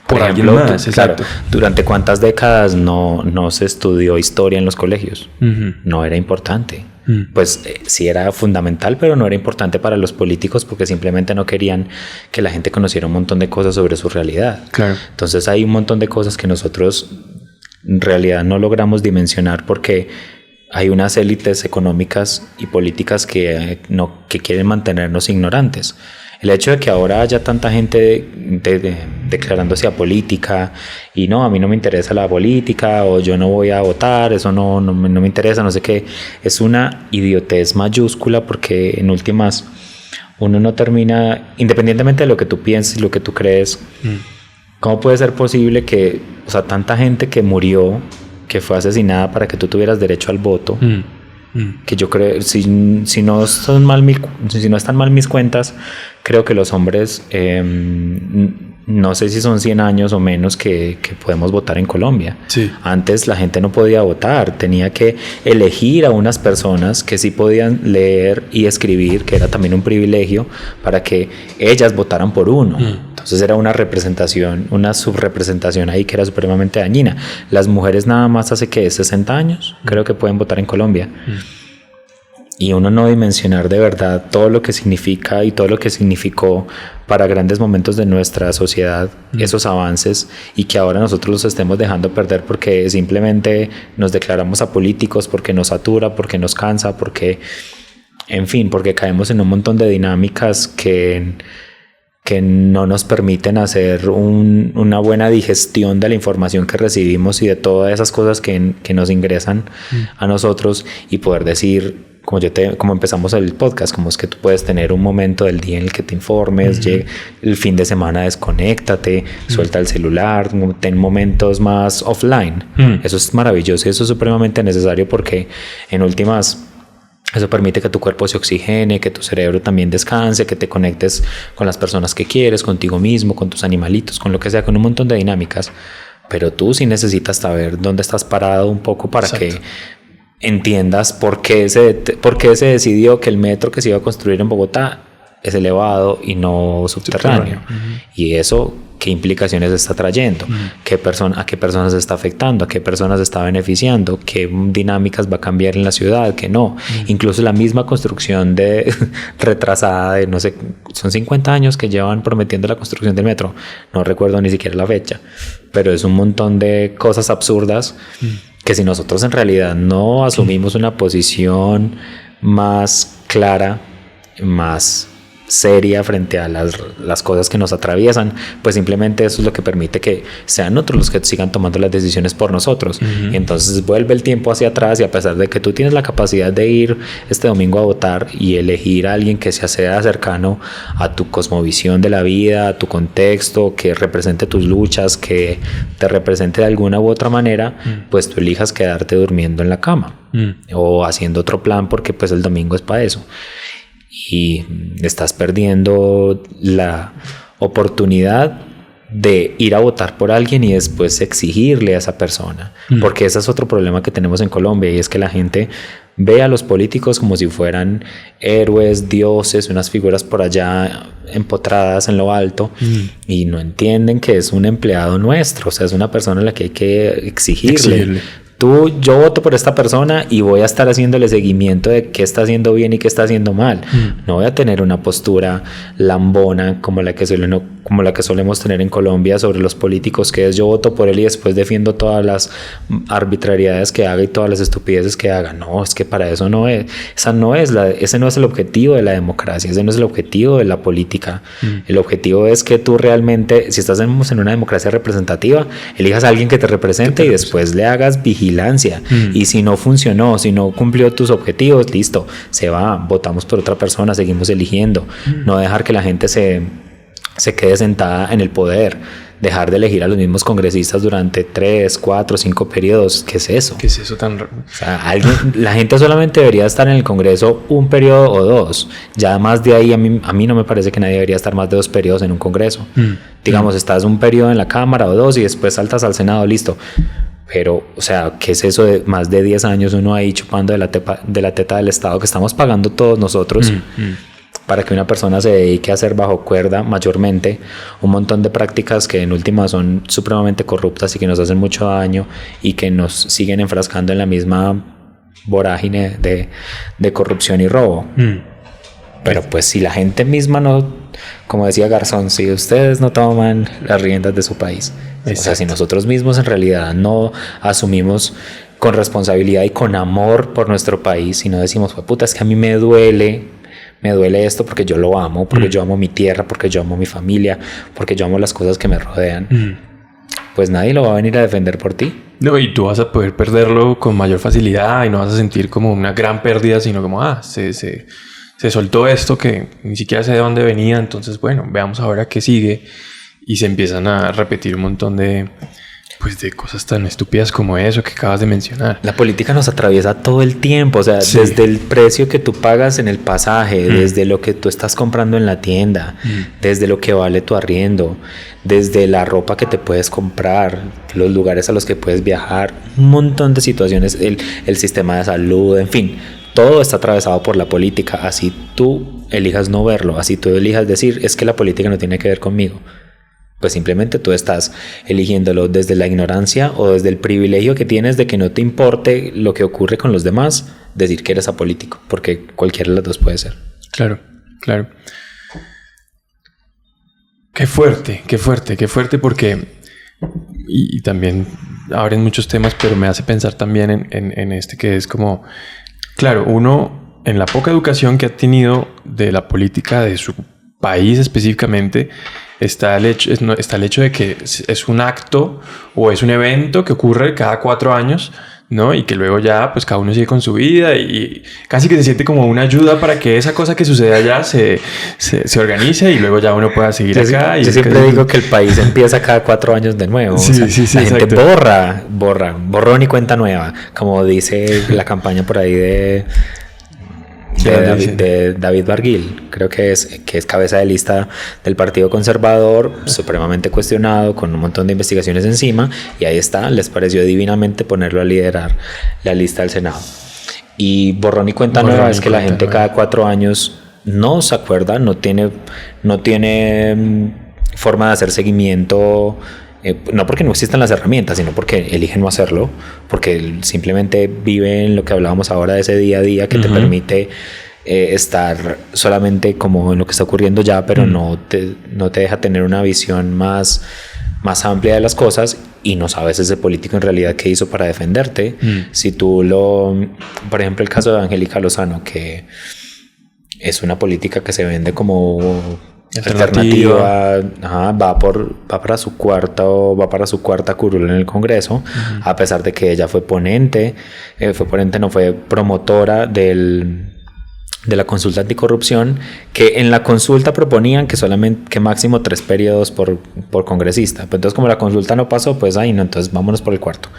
Por ejemplo, más, claro, durante cuántas décadas no se estudió historia en los colegios. No era importante. Pues sí era fundamental, pero no era importante para los políticos porque simplemente no querían que la gente conociera un montón de cosas sobre su realidad. Claro. Entonces hay un montón de cosas que nosotros en realidad no logramos dimensionar porque hay unas élites económicas y políticas que quieren mantenernos ignorantes. El hecho de que ahora haya tanta gente declarándose apolítica y no, a mí no me interesa la política o yo no voy a votar, eso no me interesa, no sé qué, es una idiotez mayúscula porque en últimas uno no termina, independientemente de lo que tú pienses y lo que tú crees, ¿cómo puede ser posible que, o sea, tanta gente que murió, que fue asesinada para que tú tuvieras derecho al voto? Que yo creo, si no están mal mis cuentas, creo que los hombres, no sé si son 100 años o menos que podemos votar en Colombia. Sí. Antes la gente no podía votar, tenía que elegir a unas personas que sí podían leer y escribir, que era también un privilegio, para que ellas votaran por uno. Entonces era una representación, una subrepresentación ahí que era supremamente dañina. Las mujeres nada más hace que 60 años creo que pueden votar en Colombia. Y uno no dimensionar de verdad todo lo que significa y todo lo que significó para grandes momentos de nuestra sociedad esos avances, y que ahora nosotros los estemos dejando perder porque simplemente nos declaramos apolíticos, porque nos satura, porque nos cansa, porque, en fin, porque caemos en un montón de dinámicas que no nos permiten hacer una buena digestión de la información que recibimos y de todas esas cosas que nos ingresan a nosotros, y poder decir, como empezamos el podcast, como es que tú puedes tener un momento del día en el que te informes, el fin de semana desconéctate, suelta el celular, ten momentos más offline. Eso es maravilloso y eso es supremamente necesario porque en últimas eso permite que tu cuerpo se oxigene, que tu cerebro también descanse, que te conectes con las personas que quieres, contigo mismo, con tus animalitos, con lo que sea, con un montón de dinámicas. Pero tú sí necesitas saber dónde estás parado un poco para que entiendas por qué se decidió que el metro que se iba a construir en Bogotá es elevado y no subterráneo. Y eso, ¿qué implicaciones está trayendo? ¿A qué personas está afectando? ¿A qué personas está beneficiando? ¿Qué dinámicas va a cambiar en la ciudad? ¿Qué no? Incluso la misma construcción retrasada de, no sé, son 50 años que llevan prometiendo la construcción del metro. No recuerdo ni siquiera la fecha. Pero es un montón de cosas absurdas que si nosotros en realidad no asumimos una posición más clara, más seria frente a las cosas que nos atraviesan, pues simplemente eso es lo que permite que sean otros los que sigan tomando las decisiones por nosotros. Y entonces vuelve el tiempo hacia atrás, y a pesar de que tú tienes la capacidad de ir este domingo a votar y elegir a alguien que sea cercano a tu cosmovisión de la vida, a tu contexto, que represente tus luchas, que te represente de alguna u otra manera, pues tú elijas quedarte durmiendo en la cama o haciendo otro plan porque pues el domingo es para eso. Y estás perdiendo la oportunidad de ir a votar por alguien y después exigirle a esa persona, porque ese es otro problema que tenemos en Colombia, y es que la gente ve a los políticos como si fueran héroes, dioses, unas figuras por allá empotradas en lo alto, y no entienden que es un empleado nuestro, o sea, es una persona a la que hay que exigirle. Yo voto por esta persona y voy a estar haciéndole seguimiento de qué está haciendo bien y qué está haciendo mal. No voy a tener una postura lambona como la que solemos tener en Colombia sobre los políticos, que es yo voto por él y después defiendo todas las arbitrariedades que haga y todas las estupideces que haga. No, es que para eso no es. Ese no es el objetivo de la democracia, ese no es el objetivo de la política. El objetivo es que tú realmente, si estás en una democracia representativa, elijas a alguien que te represente y después le hagas vigilancia. Y si no funcionó, si no cumplió tus objetivos, listo, se va, votamos por otra persona, seguimos eligiendo. No dejar que la gente se quede sentada en el poder. dejar de elegir a los mismos congresistas durante 3, 4, 5 periodos. ¿Qué es eso? ¿Qué es eso tan raro? O sea, la gente solamente debería estar en el Congreso un periodo o 2. Ya más de ahí, a mí no me parece que nadie debería estar más de 2 periodos en un Congreso. Digamos, estás un periodo en la Cámara o 2 y después saltas al Senado, listo. Pero, o sea, ¿qué es eso de más de 10 años uno ahí chupando de la teta del Estado que estamos pagando todos nosotros para que una persona se dedique a hacer bajo cuerda mayormente un montón de prácticas que en última son supremamente corruptas y que nos hacen mucho daño y que nos siguen enfrascando en la misma vorágine de corrupción y robo? Pero pues si la gente misma no, como decía Garzón, si ustedes no toman las riendas de su país, o sea, si nosotros mismos en realidad no asumimos con responsabilidad y con amor por nuestro país, y no decimos, puta, es que a mí me duele esto porque yo lo amo, porque yo amo mi tierra, porque yo amo mi familia, porque yo amo las cosas que me rodean, pues nadie lo va a venir a defender por ti. No, y tú vas a poder perderlo con mayor facilidad y no vas a sentir como una gran pérdida, sino como, se soltó esto que ni siquiera sé de dónde venía, entonces bueno, veamos ahora qué sigue. Y se empiezan a repetir un montón de cosas tan estúpidas como eso que acabas de mencionar. La política nos atraviesa todo el tiempo, o sea, sí. Desde el precio que tú pagas en el pasaje, desde lo que tú estás comprando en la tienda, desde lo que vale tu arriendo, desde la ropa que te puedes comprar, los lugares a los que puedes viajar, un montón de situaciones, el sistema de salud, en fin. Todo está atravesado por la política, así tú elijas no verlo, así tú elijas decir, es que la política no tiene que ver conmigo. Pues simplemente tú estás eligiéndolo desde la ignorancia o desde el privilegio que tienes de que no te importe lo que ocurre con los demás, decir que eres apolítico, porque cualquiera de las dos puede ser. Claro, claro. Qué fuerte porque... Y también abren muchos temas, pero me hace pensar también en este que es como... Claro, uno en la poca educación que ha tenido de la política de su país específicamente, está el hecho de que es un acto o es un evento que ocurre cada 4 años, ¿no? Y que luego ya pues cada uno sigue con su vida y casi que se siente como una ayuda para que esa cosa que sucede allá se organice y luego ya uno pueda seguir acá. Yo siempre digo que el país empieza cada 4 años de nuevo. Sí, o sea, la gente borrón y cuenta nueva, como dice la campaña por ahí de David Barguil, creo que es cabeza de lista del Partido Conservador, supremamente cuestionado, con un montón de investigaciones encima, y ahí está, les pareció divinamente ponerlo a liderar la lista del Senado. Y borrón y cuenta nueva es que la gente cada 4 años no se acuerda, no tiene forma de hacer seguimiento. No porque no existan las herramientas, sino porque eligen no hacerlo, porque simplemente viven lo que hablábamos ahora de ese día a día que te permite estar solamente como en lo que está ocurriendo ya, pero no te deja tener una visión más amplia de las cosas, y no sabes ese político en realidad qué hizo para defenderte. Si tú por ejemplo, el caso de Angélica Lozano, que es una política que se vende como alternativa, va para su cuarta curul en el Congreso, a pesar de que ella fue promotora de la consulta anticorrupción, que en la consulta proponían que máximo 3 periodos por congresista. Pues entonces, como la consulta no pasó, pues entonces vámonos por el cuarto.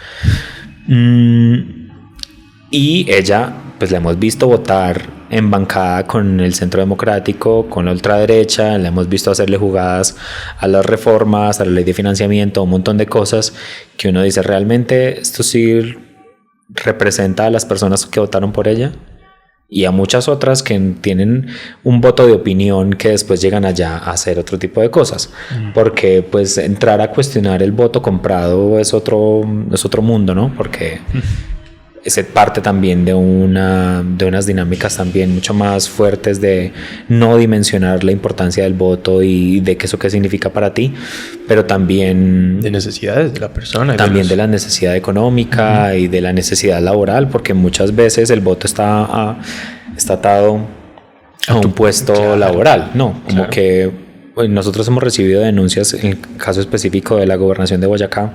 Y ella, pues la hemos visto votar en bancada con el Centro Democrático, con la ultraderecha, la hemos visto hacerle jugadas a las reformas, a la ley de financiamiento, un montón de cosas que uno dice, ¿realmente esto sí representa a las personas que votaron por ella? Y a muchas otras que tienen un voto de opinión que después llegan allá a hacer otro tipo de cosas. Porque pues entrar a cuestionar el voto comprado es otro mundo, ¿no? Porque es parte también de unas dinámicas también mucho más fuertes de no dimensionar la importancia del voto y de eso qué significa para ti, pero también de necesidades de la persona, también de la necesidad económica y de la necesidad laboral, porque muchas veces el voto está atado a un puesto laboral, ¿no? Como que nosotros hemos recibido denuncias en el caso específico de la gobernación de Boyacá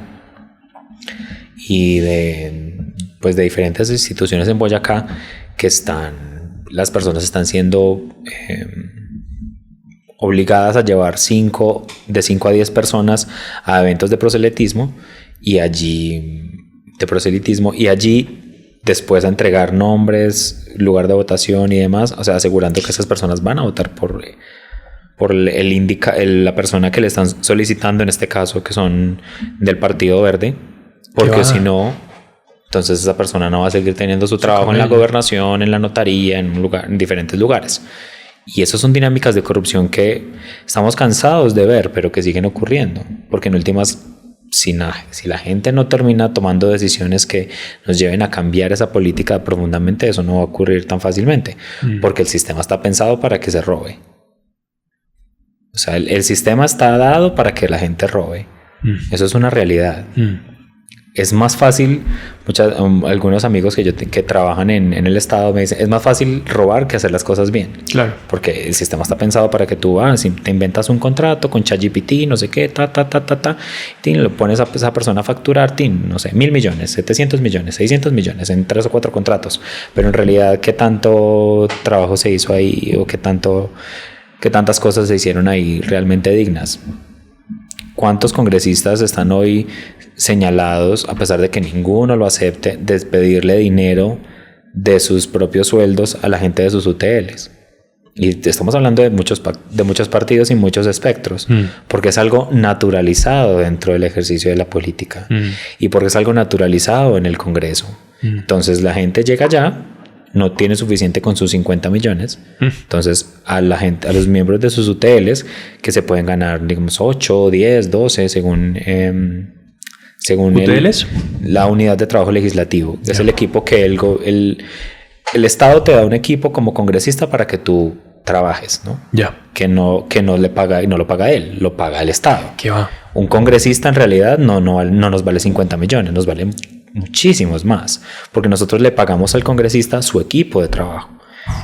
y de diferentes instituciones en Boyacá, que las personas están siendo obligadas a llevar de 5 a 10 personas a eventos de proselitismo y allí después a entregar nombres, lugar de votación y demás, o sea, asegurando que esas personas van a votar por la persona que le están solicitando, en este caso, que son del Partido Verde, porque si no, entonces esa persona no va a seguir teniendo su trabajo en la gobernación, en la notaría, en diferentes lugares. Y esas son dinámicas de corrupción que estamos cansados de ver, pero que siguen ocurriendo, porque en últimas, si la gente no termina tomando decisiones que nos lleven a cambiar esa política profundamente, eso no va a ocurrir tan fácilmente, porque el sistema está pensado para que se robe. O sea, el sistema está dado para que la gente robe. Eso es una realidad. Es más fácil, algunos amigos que trabajan en el Estado me dicen, es más fácil robar que hacer las cosas bien. Claro. Porque el sistema está pensado para que tú si te inventas un contrato con ChatGPT, no sé qué, lo pones a esa persona a facturar, no sé, 1.000 millones, 700 millones, 600 millones en 3 o 4 contratos. Pero en realidad, ¿qué tanto trabajo se hizo ahí o qué tantas cosas se hicieron ahí realmente dignas? ¿Cuántos congresistas están hoy señalados, a pesar de que ninguno lo acepte, de pedirle dinero de sus propios sueldos a la gente de sus UTLs? Y estamos hablando de muchos partidos y muchos espectros, porque es algo naturalizado dentro del ejercicio de la política y porque es algo naturalizado en el Congreso. Entonces la gente llega allá, no tiene suficiente con sus 50 millones. Entonces, a los miembros de sus UTLs, que se pueden ganar, digamos, 8, 10, 12, según ¿UTLs? La unidad de trabajo legislativo. Es el equipo que el Estado te da un equipo como congresista para que tú trabajes, ¿no? Que no le paga, y no lo paga él, lo paga el Estado. ¿Qué va? Un congresista en realidad no nos vale 50 millones, nos vale muchísimos más, porque nosotros le pagamos al congresista su equipo de trabajo.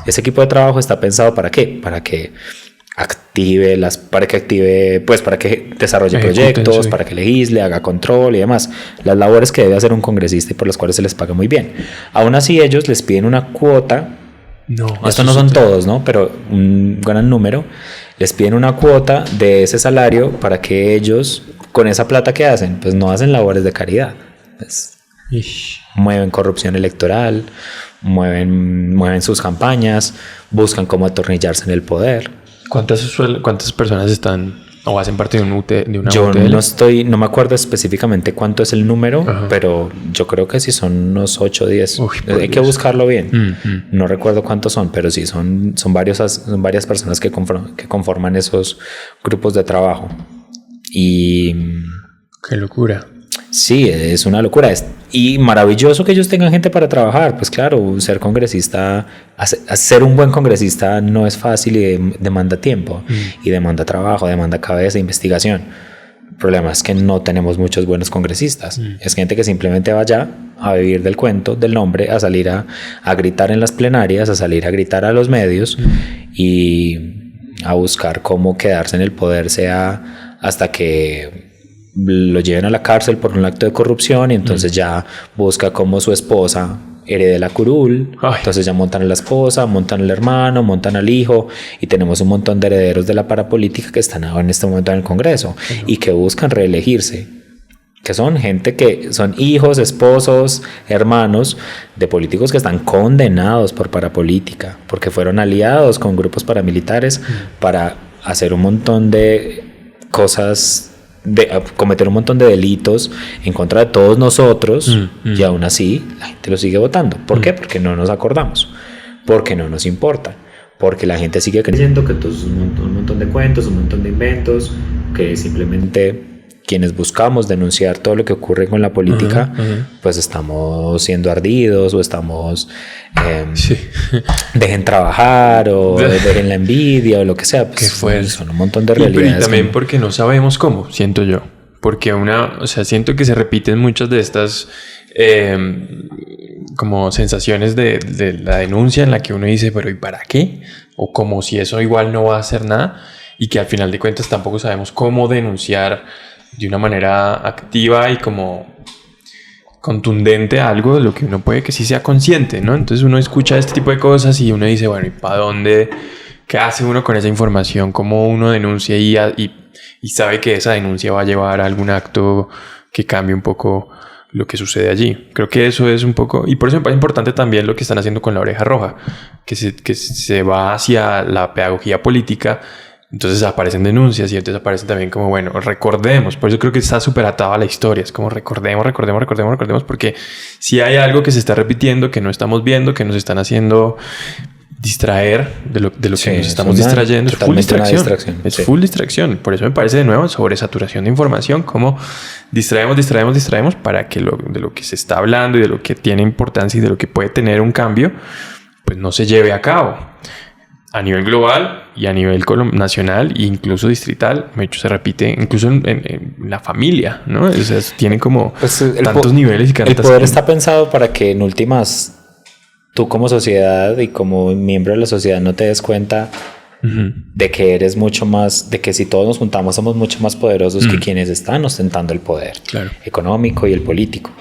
Ese equipo de trabajo está pensado ¿para qué? Para que desarrolle proyectos, para que legisle, haga control y demás. Las labores que debe hacer un congresista y por las cuales se les paga muy bien. Aún así, ellos les piden una cuota. Estos no son todos, ¿no? Pero un gran número. Les piden una cuota de ese salario para que ellos, con esa plata que hacen, pues no hacen labores de caridad. Mueven corrupción electoral, mueven sus campañas, buscan cómo atornillarse en el poder. ¿Cuántas personas están o hacen parte de una UTL? Yo no me acuerdo específicamente cuánto es el número, pero yo creo que sí son unos 8 o 10. Hay que buscarlo bien. No recuerdo cuántos son, pero sí son varias personas que conforman esos grupos de trabajo. Y qué locura. Sí, es una locura. Y maravilloso que ellos tengan gente para trabajar. Pues claro, ser congresista, ser un buen congresista no es fácil y demanda tiempo. Y demanda trabajo, demanda cabeza, investigación. El problema es que no tenemos muchos buenos congresistas. Es gente que simplemente va allá a vivir del cuento, del nombre, a salir a gritar en las plenarias, a salir a gritar a los medios y a buscar cómo quedarse en el poder, sea hasta que lo lleven a la cárcel por un acto de corrupción y entonces ya busca cómo su esposa herede la curul. Entonces ya montan a la esposa, montan al hermano, montan al hijo y tenemos un montón de herederos de la parapolítica que están ahora en este momento en el Congreso y que buscan reelegirse, que son gente que son hijos, esposos, hermanos de políticos que están condenados por parapolítica porque fueron aliados con grupos paramilitares para hacer un montón de cosas, cometer un montón de delitos en contra de todos nosotros y aún así la gente lo sigue votando. ¿Por qué? Porque no nos acordamos, porque no nos importa, porque la gente sigue creyendo que todo es un montón de cuentos, un montón de inventos, que simplemente quienes buscamos denunciar todo lo que ocurre con la política pues estamos siendo ardidos o estamos dejen trabajar o dejen la envidia o lo que sea, pues son un montón de realidades. Y también porque no sabemos cómo, siento yo, porque siento que se repiten muchas de estas como sensaciones de la denuncia en la que uno dice, pero ¿y para qué? O como si eso igual no va a hacer nada y que al final de cuentas tampoco sabemos cómo denunciar de una manera activa y como contundente algo de lo que uno puede que sí sea consciente, ¿no? Entonces uno escucha este tipo de cosas y uno dice, bueno, ¿y para dónde? ¿Qué hace uno con esa información? ¿Cómo uno denuncia y sabe que esa denuncia va a llevar a algún acto que cambie un poco lo que sucede allí? Creo que eso es un poco... Y por eso me parece importante también lo que están haciendo con La Oreja Roja, que se va hacia la pedagogía política. Entonces aparecen denuncias y entonces aparecen también como, bueno, recordemos. Por eso creo que está súper atado a la historia. Es como recordemos, porque si hay algo que se está repitiendo, que no estamos viendo, que nos están haciendo distraer de lo que nos estamos distrayendo, es full distracción. Es full distracción. Por eso me parece de nuevo sobresaturación de información, como distraemos para que de lo que se está hablando y de lo que tiene importancia y de lo que puede tener un cambio, pues no se lleve a cabo. A nivel global y a nivel nacional e incluso distrital, de hecho se repite incluso en la familia, ¿no? O sea, tiene como pues tantos niveles y tantas... El poder está pensado para que en últimas tú como sociedad y como miembro de la sociedad no te des cuenta de que eres mucho más, de que si todos nos juntamos somos mucho más poderosos que quienes están ostentando el poder económico y el político.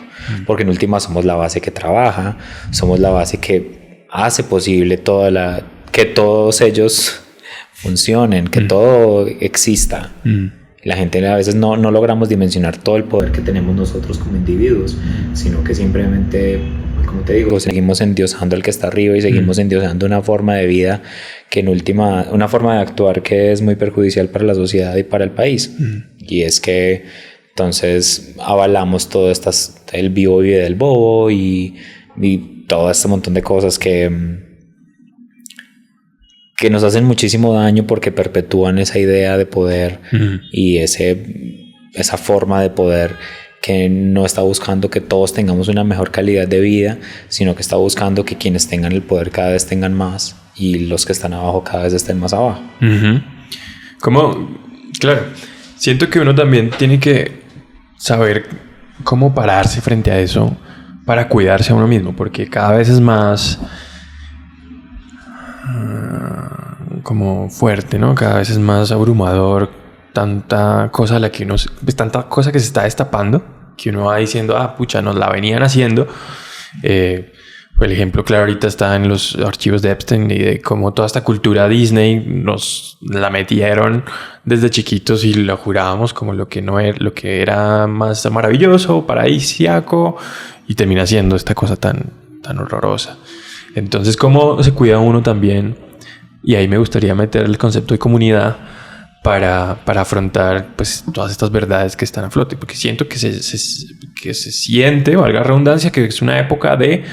Porque en últimas somos la base que trabaja, somos la base que hace posible que todos ellos funcionen, que todo exista. La gente a veces no logramos dimensionar todo el poder que tenemos nosotros como individuos, sino que simplemente, como te digo, seguimos endiosando al que está arriba y seguimos endiosando una forma de vida que una forma de actuar que es muy perjudicial para la sociedad y para el país. Y es que entonces avalamos todo el vivo vive del bobo y todo este montón de cosas que nos hacen muchísimo daño porque perpetúan esa idea de poder y esa forma de poder que no está buscando que todos tengamos una mejor calidad de vida, sino que está buscando que quienes tengan el poder cada vez tengan más y los que están abajo cada vez estén más abajo. Claro, siento que uno también tiene que saber cómo pararse frente a eso para cuidarse a uno mismo, porque cada vez es más... como fuerte, ¿no? Cada vez es más abrumador tanta cosa a la que tanta cosa que se está destapando que uno va diciendo, pucha, nos la venían haciendo. El ejemplo claro ahorita está en los archivos de Epstein y de cómo toda esta cultura Disney nos la metieron desde chiquitos y lo jurábamos como lo que era más maravilloso, paradisíaco, y termina siendo esta cosa tan horrorosa. Entonces, ¿cómo se cuida uno también? Y ahí me gustaría meter el concepto de comunidad para afrontar pues todas estas verdades que están a flote, porque siento que se siente, valga la redundancia, que es una época de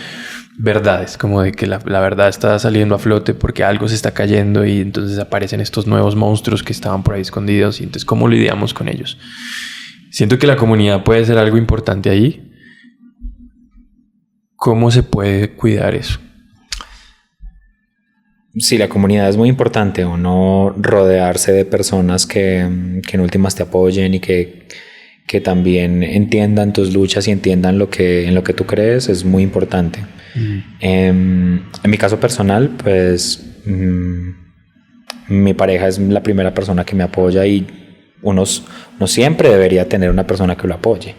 verdades, como de que la verdad está saliendo a flote porque algo se está cayendo y entonces aparecen estos nuevos monstruos que estaban por ahí escondidos y entonces ¿cómo lidiamos con ellos? Siento que la comunidad puede ser algo importante ahí. ¿Cómo se puede cuidar eso? Sí, la comunidad es muy importante, o no rodearse de personas que en últimas te apoyen y que también entiendan tus luchas y entiendan en lo que tú crees, es muy importante. En mi caso personal, pues mi pareja es la primera persona que me apoya y uno siempre debería tener una persona que lo apoye.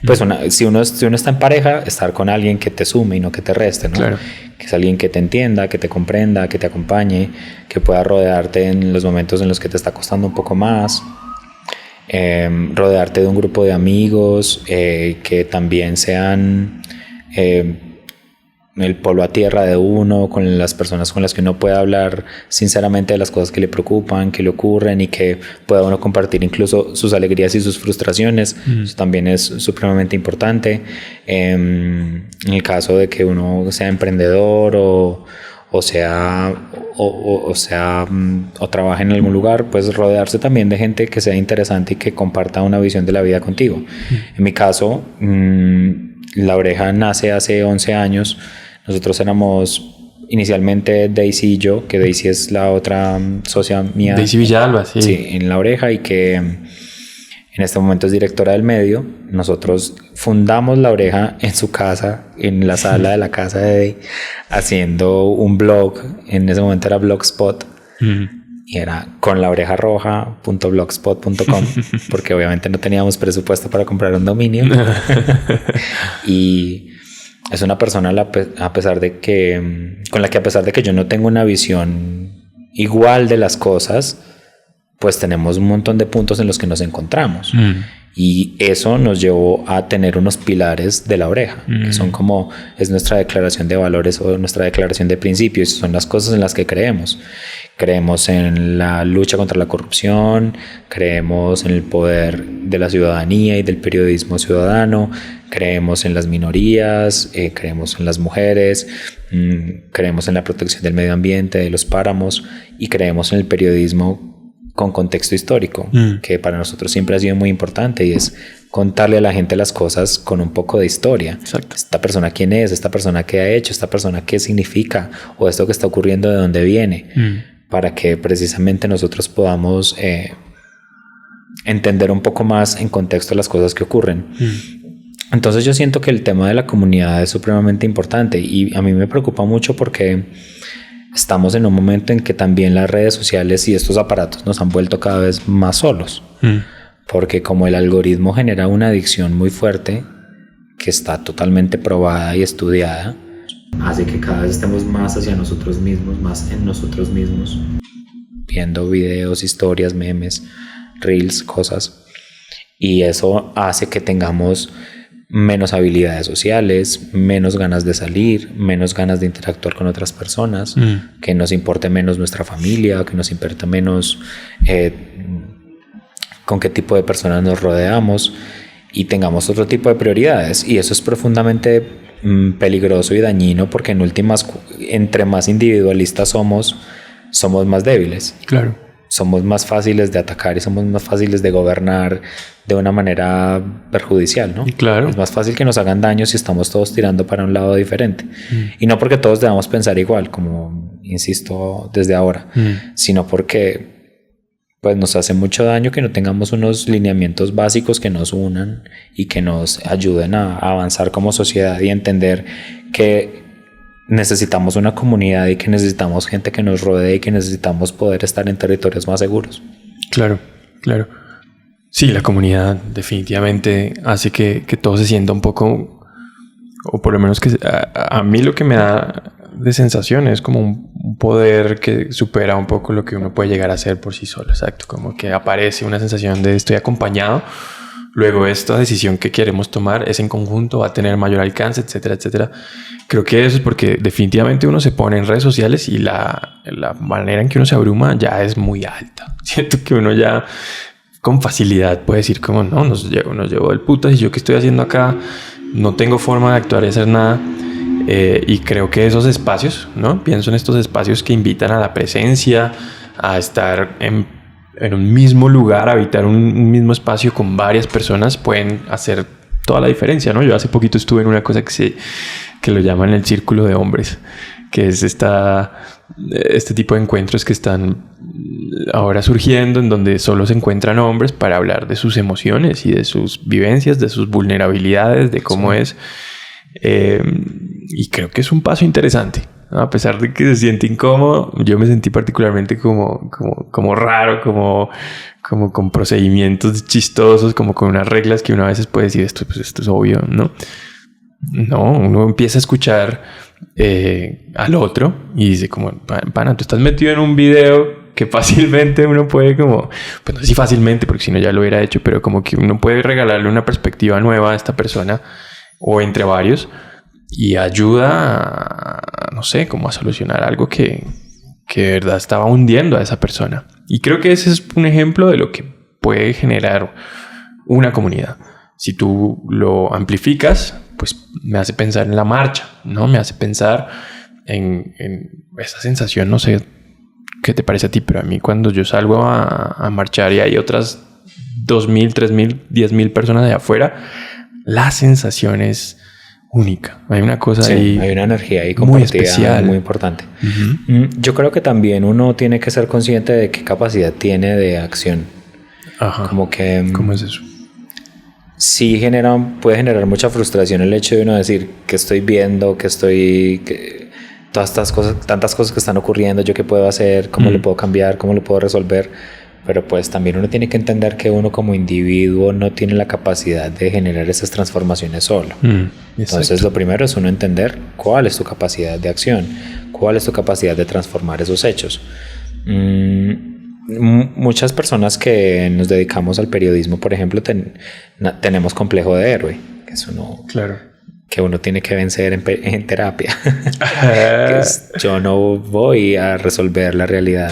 Pues si uno está en pareja, estar con alguien que te sume y no que te reste, ¿no? Claro. Que es alguien que te entienda, que te comprenda, que te acompañe, que pueda rodearte en los momentos en los que te está costando un poco más, rodearte de un grupo de amigos que también sean el polo a tierra de uno, con las personas con las que uno puede hablar sinceramente de las cosas que le preocupan, que le ocurren y que pueda uno compartir incluso sus alegrías y sus frustraciones. Eso también es supremamente importante. En el caso de que uno sea emprendedor o trabaje en algún lugar, pues rodearse también de gente que sea interesante y que comparta una visión de la vida contigo. En mi caso, La Oreja nace hace 11 años. Nosotros éramos inicialmente Daisy y yo, que Daisy es la otra socia mía. Daisy Villalba, sí. Sí, en La Oreja, y que en este momento es directora del medio. Nosotros fundamos La Oreja en su casa, en la sala de la casa de Daisy, haciendo un blog. En ese momento era Blogspot. Y era conlaorejaroja.blogspot.com porque obviamente no teníamos presupuesto para comprar un dominio. Y es una persona con la que a pesar de que yo no tengo una visión igual de las cosas, pues tenemos un montón de puntos en los que nos encontramos. Y eso nos llevó a tener unos pilares de la oreja, que son como, es nuestra declaración de valores o nuestra declaración de principios, son las cosas en las que creemos. Creemos en la lucha contra la corrupción, creemos en el poder de la ciudadanía y del periodismo ciudadano, creemos en las minorías, creemos en las mujeres, creemos en la protección del medio ambiente, de los páramos, y creemos en el periodismo con contexto histórico, que para nosotros siempre ha sido muy importante, y es contarle a la gente las cosas con un poco de historia. Exacto. Esta persona quién es, esta persona qué ha hecho, esta persona qué significa, o esto que está ocurriendo de dónde viene, para que precisamente nosotros podamos entender un poco más en contexto las cosas que ocurren. Entonces yo siento que el tema de la comunidad es supremamente importante, y a mí me preocupa mucho porque estamos en un momento en que también las redes sociales y estos aparatos nos han vuelto cada vez más solos. Porque como el algoritmo genera una adicción muy fuerte, que está totalmente probada y estudiada, hace que cada vez estemos más hacia nosotros mismos, más en nosotros mismos, viendo videos, historias, memes, reels, cosas. Y eso hace que tengamos menos habilidades sociales, menos ganas de salir, menos ganas de interactuar con otras personas, que nos importe menos nuestra familia, que nos importe menos con qué tipo de personas nos rodeamos, y tengamos otro tipo de prioridades. Y eso es profundamente peligroso y dañino, porque en últimas, entre más individualistas somos más débiles. Claro. Somos más fáciles de atacar y somos más fáciles de gobernar de una manera perjudicial, ¿no? Claro. Es más fácil que nos hagan daño si estamos todos tirando para un lado diferente. Y no porque todos debamos pensar igual, como insisto desde ahora, sino porque pues nos hace mucho daño que no tengamos unos lineamientos básicos que nos unan y que nos ayuden a avanzar como sociedad y entender que necesitamos una comunidad y que necesitamos gente que nos rodee y que necesitamos poder estar en territorios más seguros. Claro, claro. Sí, la comunidad definitivamente hace que todo se sienta un poco, o por lo menos que a mí lo que me da de sensación es como un poder que supera un poco lo que uno puede llegar a hacer por sí solo. Exacto, como que aparece una sensación de estoy acompañado. Luego esta decisión que queremos tomar es en conjunto, va a tener mayor alcance, etcétera, etcétera. Creo que eso es porque definitivamente uno se pone en redes sociales y la manera en que uno se abruma ya es muy alta. Siento que uno ya con facilidad puede decir como no, nos llevó el putas y yo qué estoy haciendo acá, no tengo forma de actuar y hacer nada. Y creo que esos espacios, ¿no? Pienso en estos espacios que invitan a la presencia, a estar en un mismo lugar, habitar un mismo espacio con varias personas, pueden hacer toda la diferencia, ¿no? Yo hace poquito estuve en una cosa que lo llaman el círculo de hombres, que es este tipo de encuentros que están ahora surgiendo, en donde solo se encuentran hombres para hablar de sus emociones y de sus vivencias, de sus vulnerabilidades, de cómo es. Y creo que es un paso interesante. A pesar de que se siente incómodo, yo me sentí particularmente como raro, como con procedimientos chistosos, como con unas reglas que uno a veces puede decir esto es obvio, ¿no? No, uno empieza a escuchar al otro y dice como, pana, tú estás metido en un video que fácilmente uno puede como, pues no sé si fácilmente, porque si no ya lo hubiera hecho, pero como que uno puede regalarle una perspectiva nueva a esta persona o entre varios, y ayuda a, no sé, como a solucionar algo que de verdad estaba hundiendo a esa persona. Y creo que ese es un ejemplo de lo que puede generar una comunidad. Si tú lo amplificas, pues me hace pensar en la marcha, ¿no? Me hace pensar en esa sensación, no sé qué te parece a ti, pero a mí cuando yo salgo a marchar y hay otras 2,000, 3,000, 10,000 personas de afuera, la sensación es única. Hay una cosa ahí, hay una energía ahí muy especial, muy importante. Yo creo que también uno tiene que ser consciente de qué capacidad tiene de acción. Ajá. Como que ¿cómo es eso? Sí puede generar mucha frustración el hecho de uno decir que estoy viendo, todas estas cosas, tantas cosas que están ocurriendo, yo qué puedo hacer, cómo le puedo cambiar, cómo lo puedo resolver. Pero pues también uno tiene que entender que uno como individuo no tiene la capacidad de generar esas transformaciones solo. Entonces lo primero es uno entender cuál es tu capacidad de acción, cuál es tu capacidad de transformar esos hechos. Muchas personas que nos dedicamos al periodismo, por ejemplo, tenemos complejo de héroe, que es uno, claro, que uno tiene que vencer en terapia. Yo no voy a resolver la realidad,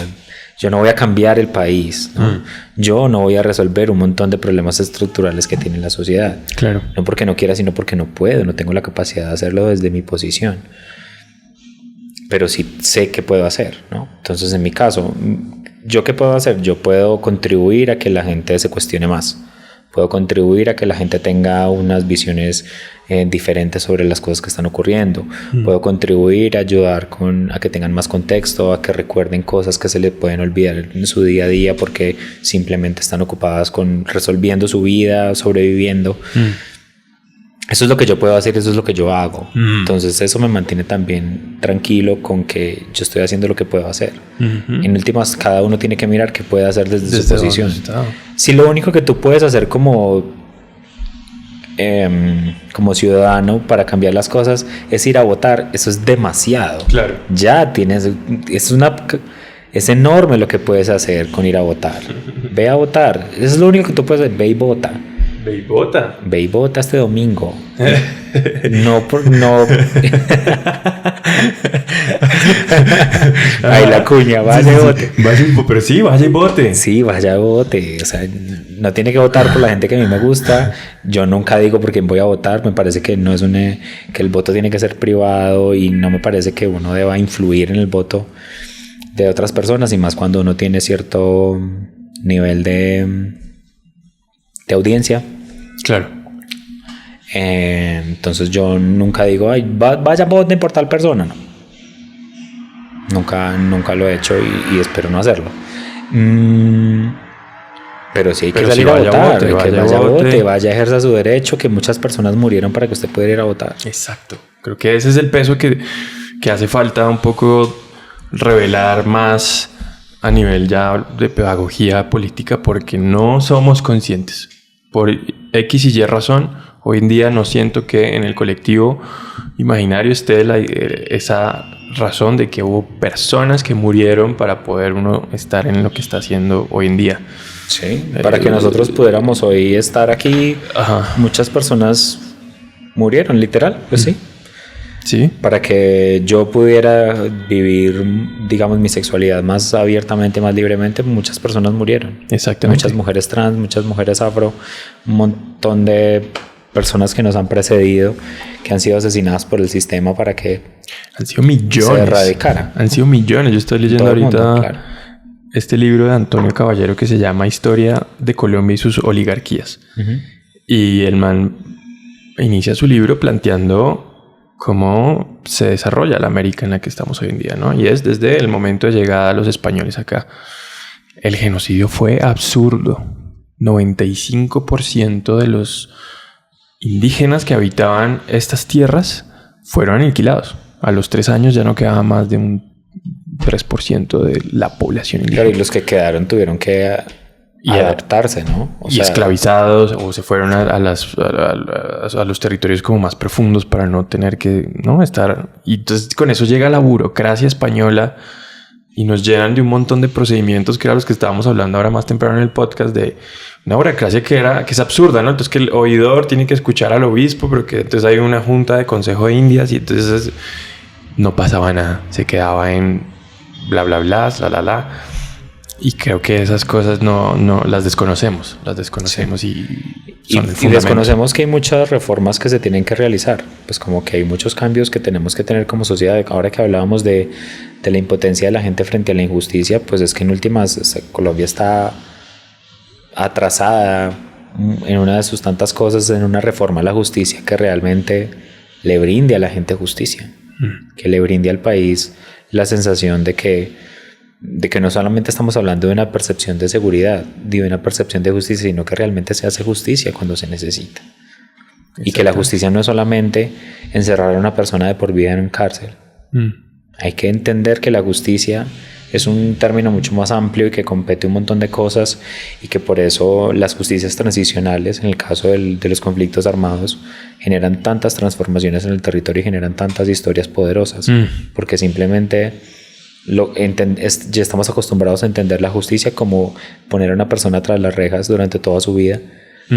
yo no voy a cambiar el país, ¿no? Yo no voy a resolver un montón de problemas estructurales que tiene la sociedad. Claro. No porque no quiera, sino porque no puedo, no tengo la capacidad de hacerlo desde mi posición. Pero sí sé qué puedo hacer, ¿no? Entonces, en mi caso, ¿yo qué puedo hacer? Yo puedo contribuir a que la gente se cuestione más. Puedo contribuir a que la gente tenga unas visiones diferentes sobre las cosas que están ocurriendo. Puedo contribuir a ayudar a que tengan más contexto, a que recuerden cosas que se les pueden olvidar en su día a día porque simplemente están ocupadas con resolviendo su vida, sobreviviendo. Eso es lo que yo puedo hacer, eso es lo que yo hago. Entonces eso me mantiene también tranquilo con que yo estoy haciendo lo que puedo hacer. En últimas, cada uno tiene que mirar qué puede hacer desde su posición. Si lo único que tú puedes hacer como ciudadano para cambiar las cosas es ir a votar, eso es demasiado. Claro. Ya tienes, es enorme lo que puedes hacer con ir a votar. Ve a votar, eso es lo único que tú puedes hacer, ve y vota. Ve y vota. Ve y vota este domingo. No. Ahí la cuña, vaya y vote. Pero sí, vaya y vote. Sí, vaya y vote. O sea, no tiene que votar por la gente que a mí me gusta. Yo nunca digo por quién voy a votar. Me parece que no es que el voto tiene que ser privado y no me parece que uno deba influir en el voto de otras personas, y más cuando uno tiene cierto nivel de audiencia. Claro. Entonces yo nunca digo, ay, vaya voten por tal persona, no. Nunca lo he hecho y espero no hacerlo. Pero sí hay que salir a votar, que vaya a vote, vaya a ejercer su derecho, que muchas personas murieron para que usted pudiera ir a votar. Exacto. Creo que ese es el peso que hace falta un poco revelar más a nivel ya de pedagogía política, porque no somos conscientes. Por X y Y razón, hoy en día no siento que en el colectivo imaginario esté esa razón de que hubo personas que murieron para poder uno estar en lo que está haciendo hoy en día. Sí, para que nosotros pudiéramos hoy estar aquí, muchas personas murieron, literal, pues sí. Sí. Para que yo pudiera vivir, digamos, mi sexualidad más abiertamente, más libremente, muchas personas murieron. Exactamente. Muchas mujeres trans, muchas mujeres afro, un montón de personas que nos han precedido, que han sido asesinadas por el sistema para que han sido millones. Se erradicara. Han sido millones. Yo estoy leyendo ahorita mundo, claro, este libro de Antonio Caballero que se llama Historia de Colombia y sus oligarquías. Y el man inicia su libro planteando cómo se desarrolla la América en la que estamos hoy en día, ¿no? Y es desde el momento de llegada de los españoles acá. El genocidio fue absurdo. 95% de los indígenas que habitaban estas tierras fueron aniquilados. A los 3 años ya no quedaba más de un 3% de la población indígena. Claro, y los que quedaron tuvieron que adaptarse, ¿no? Esclavizados, o se fueron a los territorios como más profundos para no tener que estar. Y entonces con eso llega la burocracia española y nos llenan de un montón de procedimientos que eran los que estábamos hablando ahora más temprano en el podcast, de una burocracia que es absurda, ¿no? Entonces que el oidor tiene que escuchar al obispo, pero que entonces hay una junta de Consejo de Indias y entonces no pasaba nada, se quedaba en bla bla bla, la. Y creo que esas cosas no las desconocemos. Sí. y desconocemos que hay muchas reformas que se tienen que realizar. Pues como que hay muchos cambios que tenemos que tener como sociedad. Ahora que hablábamos de la impotencia de la gente frente a la injusticia, pues es que en últimas Colombia está atrasada en una de sus tantas cosas, en una reforma a la justicia que realmente le brinde a la gente justicia. Que le brinde al país la sensación de que no solamente estamos hablando de una percepción de seguridad, de una percepción de justicia, sino que realmente se hace justicia cuando se necesita. Y que la justicia no es solamente encerrar a una persona de por vida en un cárcel. Hay que entender que la justicia es un término mucho más amplio y que compete un montón de cosas, y que por eso las justicias transicionales, en el caso de los conflictos armados, generan tantas transformaciones en el territorio y generan tantas historias poderosas, porque simplemente ya estamos acostumbrados a entender la justicia como poner a una persona tras las rejas durante toda su vida,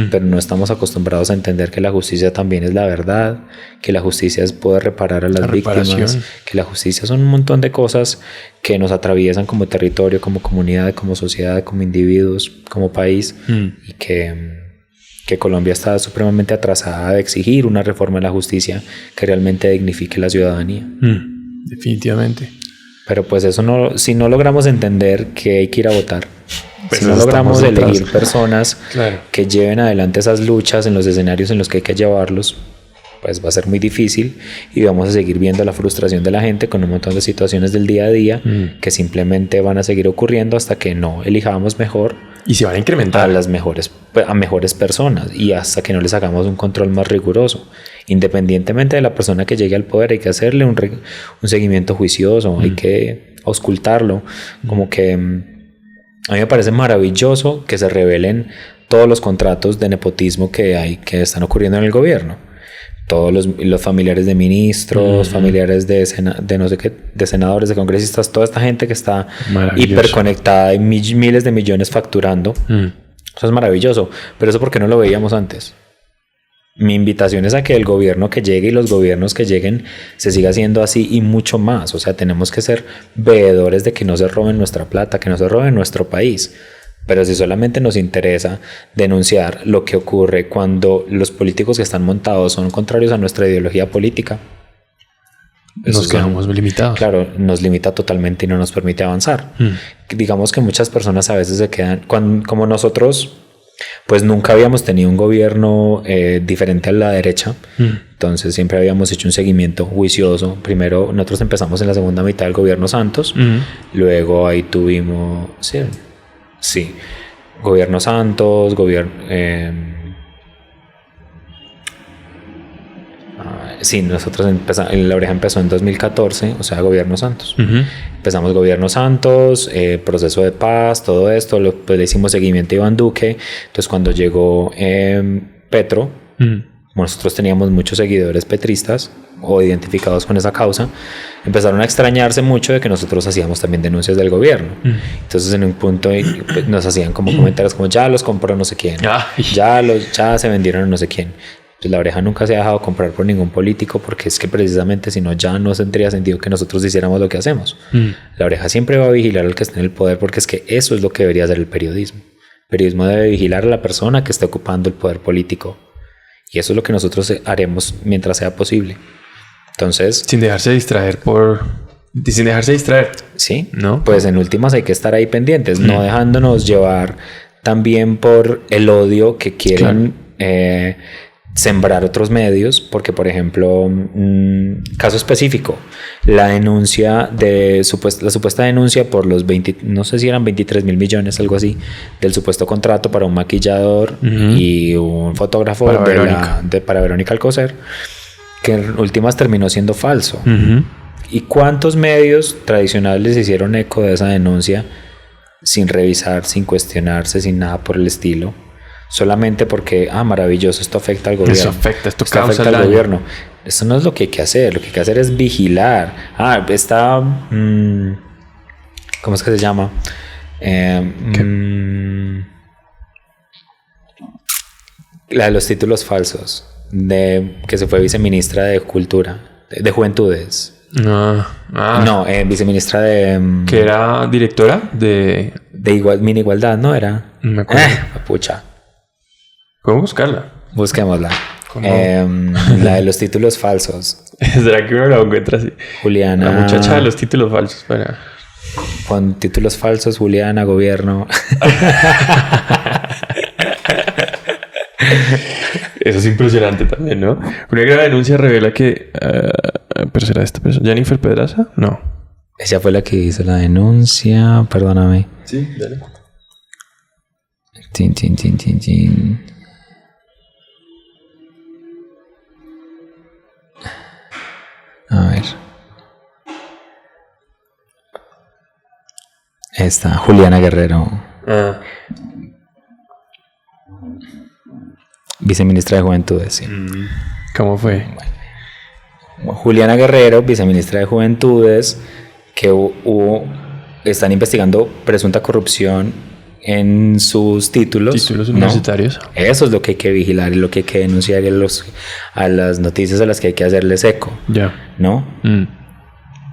pero no estamos acostumbrados a entender que la justicia también es la verdad, que la justicia es poder reparar a las víctimas, que la justicia son un montón de cosas que nos atraviesan como territorio, como comunidad, como sociedad, como individuos, como país, y que Colombia está supremamente atrasada de exigir una reforma de la justicia que realmente dignifique la ciudadanía. Definitivamente. Pero pues eso si no logramos entender que hay que ir a votar, si no logramos elegir personas que lleven adelante esas luchas en los escenarios en los que hay que llevarlos, pues va a ser muy difícil y vamos a seguir viendo la frustración de la gente con un montón de situaciones del día a día que simplemente van a seguir ocurriendo hasta que no elijamos mejor y se van a incrementar a mejores personas y hasta que no les hagamos un control más riguroso. Independientemente de la persona que llegue al poder, hay que hacerle un seguimiento juicioso, hay que auscultarlo. Como que a mí me parece maravilloso que se revelen todos los contratos de nepotismo que están ocurriendo en el gobierno. Todos los familiares de ministros, familiares de no sé qué, de senadores, de congresistas, toda esta gente que está hiperconectada y miles de millones facturando. Eso es maravilloso, pero eso ¿por qué no lo veíamos antes? Mi invitación es a que el gobierno que llegue y los gobiernos que lleguen se siga haciendo así y mucho más. O sea, tenemos que ser veedores de que no se roben nuestra plata, que no se roben nuestro país. Pero si solamente nos interesa denunciar lo que ocurre cuando los políticos que están montados son contrarios a nuestra ideología política, nos quedamos limitados. Claro, nos limita totalmente y no nos permite avanzar. Digamos que muchas personas a veces se quedan, como nosotros, pues nunca habíamos tenido un gobierno diferente a la derecha. Entonces siempre habíamos hecho un seguimiento juicioso. Primero nosotros empezamos en la segunda mitad del gobierno Santos, luego ahí tuvimos... Sí, gobierno Santos, nosotros La Oreja empezó en 2014, o sea, gobierno Santos. Empezamos gobierno Santos, proceso de paz, todo esto, pues le hicimos seguimiento a Iván Duque. Entonces cuando llegó Petro, nosotros teníamos muchos seguidores petristas o identificados con esa causa, empezaron a extrañarse mucho de que nosotros hacíamos también denuncias del gobierno. Entonces en un punto nos hacían como comentarios como ya los compró no sé quién, ya se vendieron a no sé quién. Pues La Oreja nunca se ha dejado comprar por ningún político, porque es que precisamente si no ya no tendría sentido que nosotros hiciéramos lo que hacemos. La Oreja siempre va a vigilar al que esté en el poder, porque es que eso es lo que debería hacer el periodismo. El periodismo debe vigilar a la persona que esté ocupando el poder político, y eso es lo que nosotros haremos mientras sea posible. Entonces, sin dejarse distraer. Sí, ¿no? Pues en últimas hay que estar ahí pendientes, no dejándonos llevar también por el odio que quieren sembrar otros medios, porque por ejemplo, caso específico, la supuesta denuncia por los 20, no sé si eran 23.000 millones, algo así, del supuesto contrato para un maquillador y un fotógrafo para Verónica Alcocer, que en últimas terminó siendo falso. ¿Y cuántos medios tradicionales hicieron eco de esa denuncia sin revisar, sin cuestionarse, sin nada por el estilo? Solamente porque, maravilloso, esto afecta al gobierno. Esto afecta al gobierno. Eso no es lo que hay que hacer. Lo que hay que hacer es vigilar. ¿Cómo es que se llama? La de los títulos falsos. Que se fue viceministra de Cultura, de Juventudes. No, viceministra de... que era directora de... Mini Igualdad, ¿no? Era... No me acuerdo. Pucha. ¿Cómo buscarla? Busquémosla. La de los títulos falsos. ¿Será que uno la encuentra así? Juliana... La muchacha de los títulos falsos. Con títulos falsos, Juliana, gobierno... Eso es impresionante también, ¿no? Una gran denuncia revela que... ¿pero será esta persona? ¿Jennifer Pedraza? No. Ella fue la que hizo la denuncia. Perdóname. Sí, dale. Tin. A ver. Esta, Juliana Guerrero. Viceministra de Juventudes, sí. ¿Cómo fue? Juliana Guerrero, viceministra de Juventudes, están investigando presunta corrupción en sus títulos universitarios. ¿no? Eso es lo que hay que vigilar y lo que hay que denunciar y a las noticias a las que hay que hacerles eco. ¿No?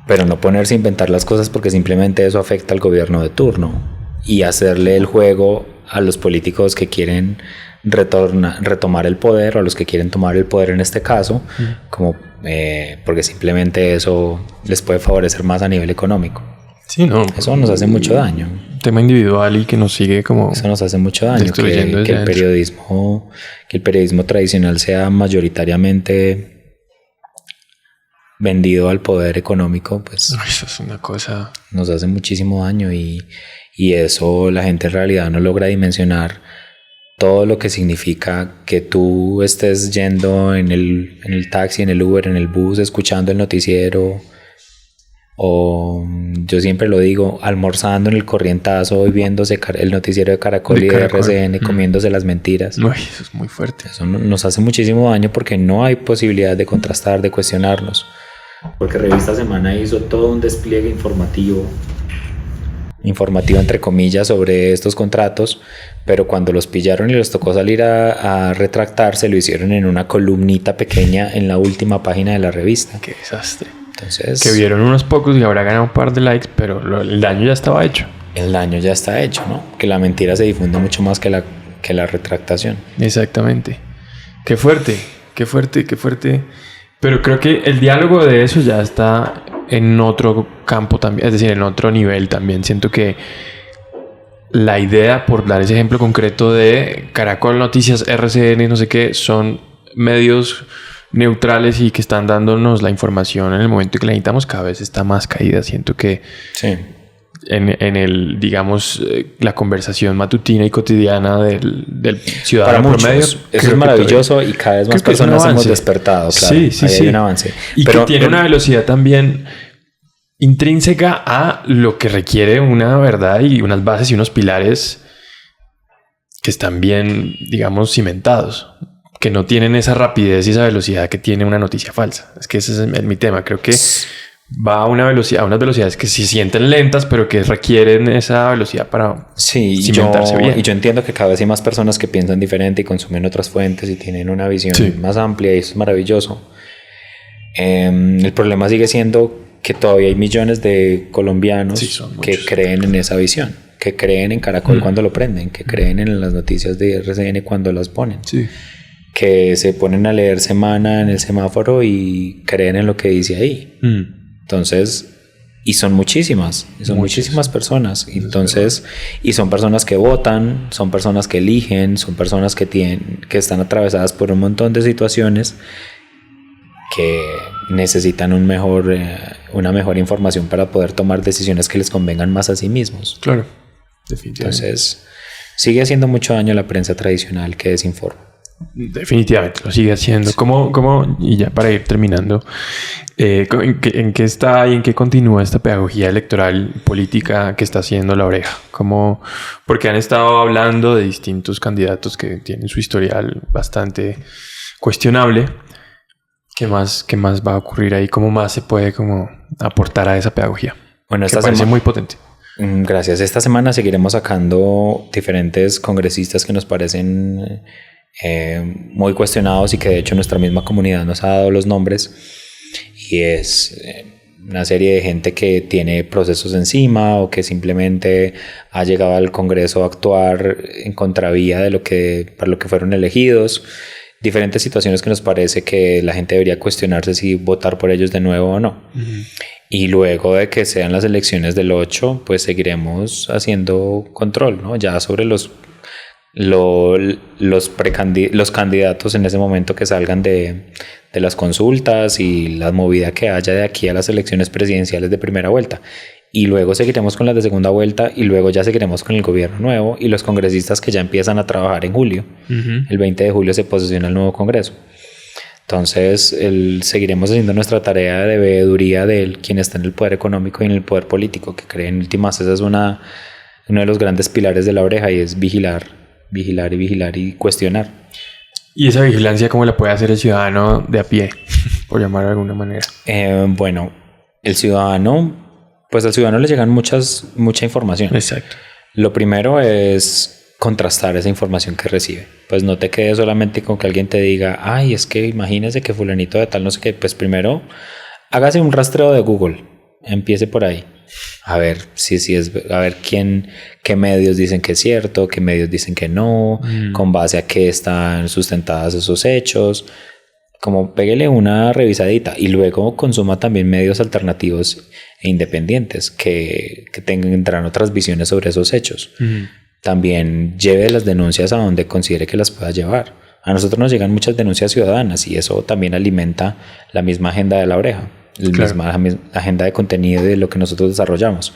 Pero no ponerse a inventar las cosas porque simplemente eso afecta al gobierno de turno y hacerle el juego a los políticos que quieren retomar el poder o a los que quieren tomar el poder en este caso, como porque simplemente eso les puede favorecer más a nivel económico. Sí, no. Eso nos hace mucho daño. Tema individual y que nos sigue como... Eso nos hace mucho daño, que el periodismo tradicional sea mayoritariamente vendido al poder económico, pues... Eso es una cosa... Nos hace muchísimo daño y eso la gente en realidad no logra dimensionar todo lo que significa que tú estés yendo en el taxi, en el Uber, en el bus, escuchando el noticiero, o yo siempre lo digo, almorzando en el corrientazo y viéndose el noticiero de Caracol y de RCN, comiéndose las mentiras. Uy, eso es muy fuerte. Eso nos hace muchísimo daño porque no hay posibilidad de contrastar, de cuestionarnos. Porque Revista Semana hizo todo un despliegue informativo entre comillas sobre estos contratos, pero cuando los pillaron y les tocó salir a retractarse, lo hicieron en una columnita pequeña en la última página de la revista. Qué desastre. Entonces, que vieron unos pocos y habrá ganado un par de likes, pero el daño ya estaba hecho. El daño ya está hecho, ¿no? Que la mentira se difunde mucho más que la retractación. Exactamente. Qué fuerte. Pero creo que el diálogo de eso ya está en otro campo también, es decir, en otro nivel también. Siento que la idea, por dar ese ejemplo concreto de Caracol Noticias, RCN, no sé qué, son medios neutrales y que están dándonos la información en el momento que la necesitamos, cada vez está más caída. Siento que sí. En el, digamos, la conversación matutina y cotidiana del ciudadano promedio. Eso es maravilloso y cada vez más personas hemos despertado. Claro, sí. Hay un avance. Y pero, que tiene una velocidad también intrínseca a lo que requiere una verdad y unas bases y unos pilares que están bien, digamos, cimentados, que no tienen esa rapidez y esa velocidad que tiene una noticia falsa. Es que ese es mi tema. Creo que va a unas velocidades que se sienten lentas, pero que requieren esa velocidad para cimentarse bien. Y yo entiendo que cada vez hay más personas que piensan diferente y consumen otras fuentes y tienen una visión más amplia, y eso es maravilloso. El problema sigue siendo que todavía hay millones de colombianos que creen en esa visión, que creen en Caracol cuando lo prenden, que creen en las noticias de RCN cuando las ponen. Que se ponen a leer Semana en el semáforo y creen en lo que dice ahí. Entonces, y son muchísimas personas. Entonces, y son personas que votan, son personas que eligen, son personas que están atravesadas por un montón de situaciones que necesitan una mejor información para poder tomar decisiones que les convengan más a sí mismos. Claro, definitivamente. Entonces, sigue haciendo mucho daño la prensa tradicional que desinforma. Definitivamente lo sigue haciendo. Y ya para ir terminando, ¿en qué está y en qué continúa esta pedagogía electoral política que está haciendo La Oreja? Porque han estado hablando de distintos candidatos que tienen su historial bastante cuestionable. ¿Qué más va a ocurrir ahí? ¿Cómo más se puede aportar a esa pedagogía? Bueno, esta semana parece muy potente. Gracias. Esta semana seguiremos sacando diferentes congresistas que nos parecen muy cuestionados y que de hecho nuestra misma comunidad nos ha dado los nombres, y es una serie de gente que tiene procesos encima o que simplemente ha llegado al Congreso a actuar en contravía de para lo que fueron elegidos. Diferentes situaciones que nos parece que la gente debería cuestionarse si votar por ellos de nuevo o no. Y luego de que sean las elecciones del 8, pues seguiremos haciendo control, ¿no? Ya sobre los candidatos en ese momento que salgan de las consultas y la movida que haya de aquí a las elecciones presidenciales de primera vuelta. Y luego seguiremos con las de segunda vuelta, y luego ya seguiremos con el gobierno nuevo y los congresistas que ya empiezan a trabajar en julio. El 20 de julio se posesiona el nuevo Congreso. Entonces seguiremos haciendo nuestra tarea de veeduría de quien está en el poder económico y en el poder político, que creen en últimas esa es uno de los grandes pilares de La Oreja, y es vigilar y cuestionar. ¿Y esa vigilancia cómo la puede hacer el ciudadano de a pie, por llamar de alguna manera? Bueno, el ciudadano pues al ciudadano le llegan mucha información. Exacto. Lo primero es contrastar esa información que recibe. Pues no te quedes solamente con que alguien te diga, ay, es que imagínese que fulanito de tal, no sé qué. Pues primero, hágase un rastreo de Google. Empiece por ahí. A ver a ver qué medios dicen que es cierto, qué medios dicen que no, con base a qué están sustentados esos hechos. Como péguele una revisadita y luego consuma también medios alternativos e independientes que tendrán otras visiones sobre esos hechos. También lleve las denuncias a donde considere que las pueda llevar. A nosotros nos llegan muchas denuncias ciudadanas y eso también alimenta la misma agenda de La Oreja, la misma agenda de contenido de lo que nosotros desarrollamos.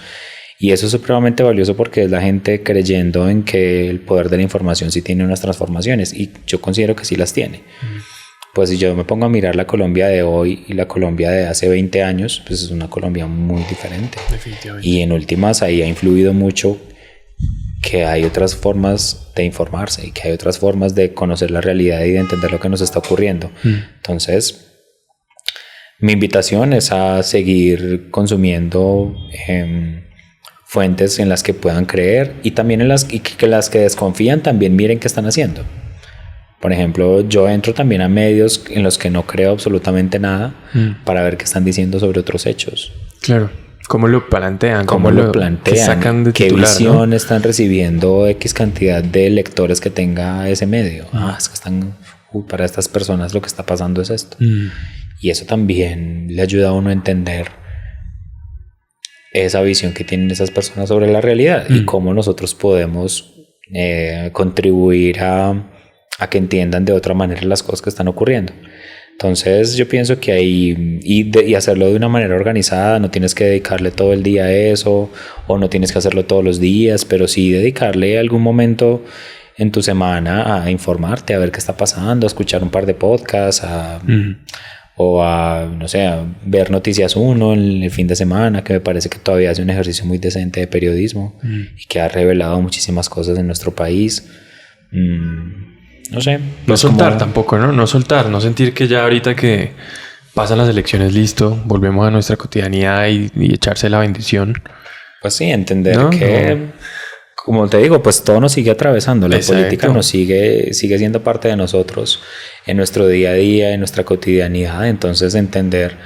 Y eso es supremamente valioso porque es la gente creyendo en que el poder de la información sí tiene unas transformaciones y yo considero que sí las tiene. Pues si yo me pongo a mirar la Colombia de hoy y la Colombia de hace 20 años, pues es una Colombia muy diferente. Definitivamente. Y en últimas ahí ha influido mucho que hay otras formas de informarse y que hay otras formas de conocer la realidad y de entender lo que nos está ocurriendo. Entonces, mi invitación es a seguir consumiendo fuentes en las que puedan creer y también que las que desconfían también miren qué están haciendo. Por ejemplo, yo entro también a medios en los que no creo absolutamente nada para ver qué están diciendo sobre otros hechos. Claro. ¿Cómo lo plantean? ¿Cómo lo plantean? ¿Qué sacan de ¿Qué titular, visión ¿no? están recibiendo X cantidad de lectores que tenga ese medio? Es que están... para estas personas lo que está pasando es esto. Y eso también le ayuda a uno a entender esa visión que tienen esas personas sobre la realidad y cómo nosotros podemos contribuir a que entiendan de otra manera las cosas que están ocurriendo. Entonces yo pienso que ahí y hacerlo de una manera organizada, no tienes que dedicarle todo el día a eso o no tienes que hacerlo todos los días, pero sí dedicarle algún momento en tu semana a informarte, a ver qué está pasando, a escuchar un par de podcasts, o a, no sé, a ver Noticias 1 en el fin de semana, que me parece que todavía hace un ejercicio muy decente de periodismo y que ha revelado muchísimas cosas en nuestro país. No sé. No soltar tampoco, ¿no? No soltar, no sentir que ya ahorita que pasan las elecciones, listo, volvemos a nuestra cotidianidad y echarse la bendición. Pues sí, entender que, como te digo, pues todo nos sigue atravesando. La política nos sigue siendo parte de nosotros en nuestro día a día, en nuestra cotidianidad. Entonces entender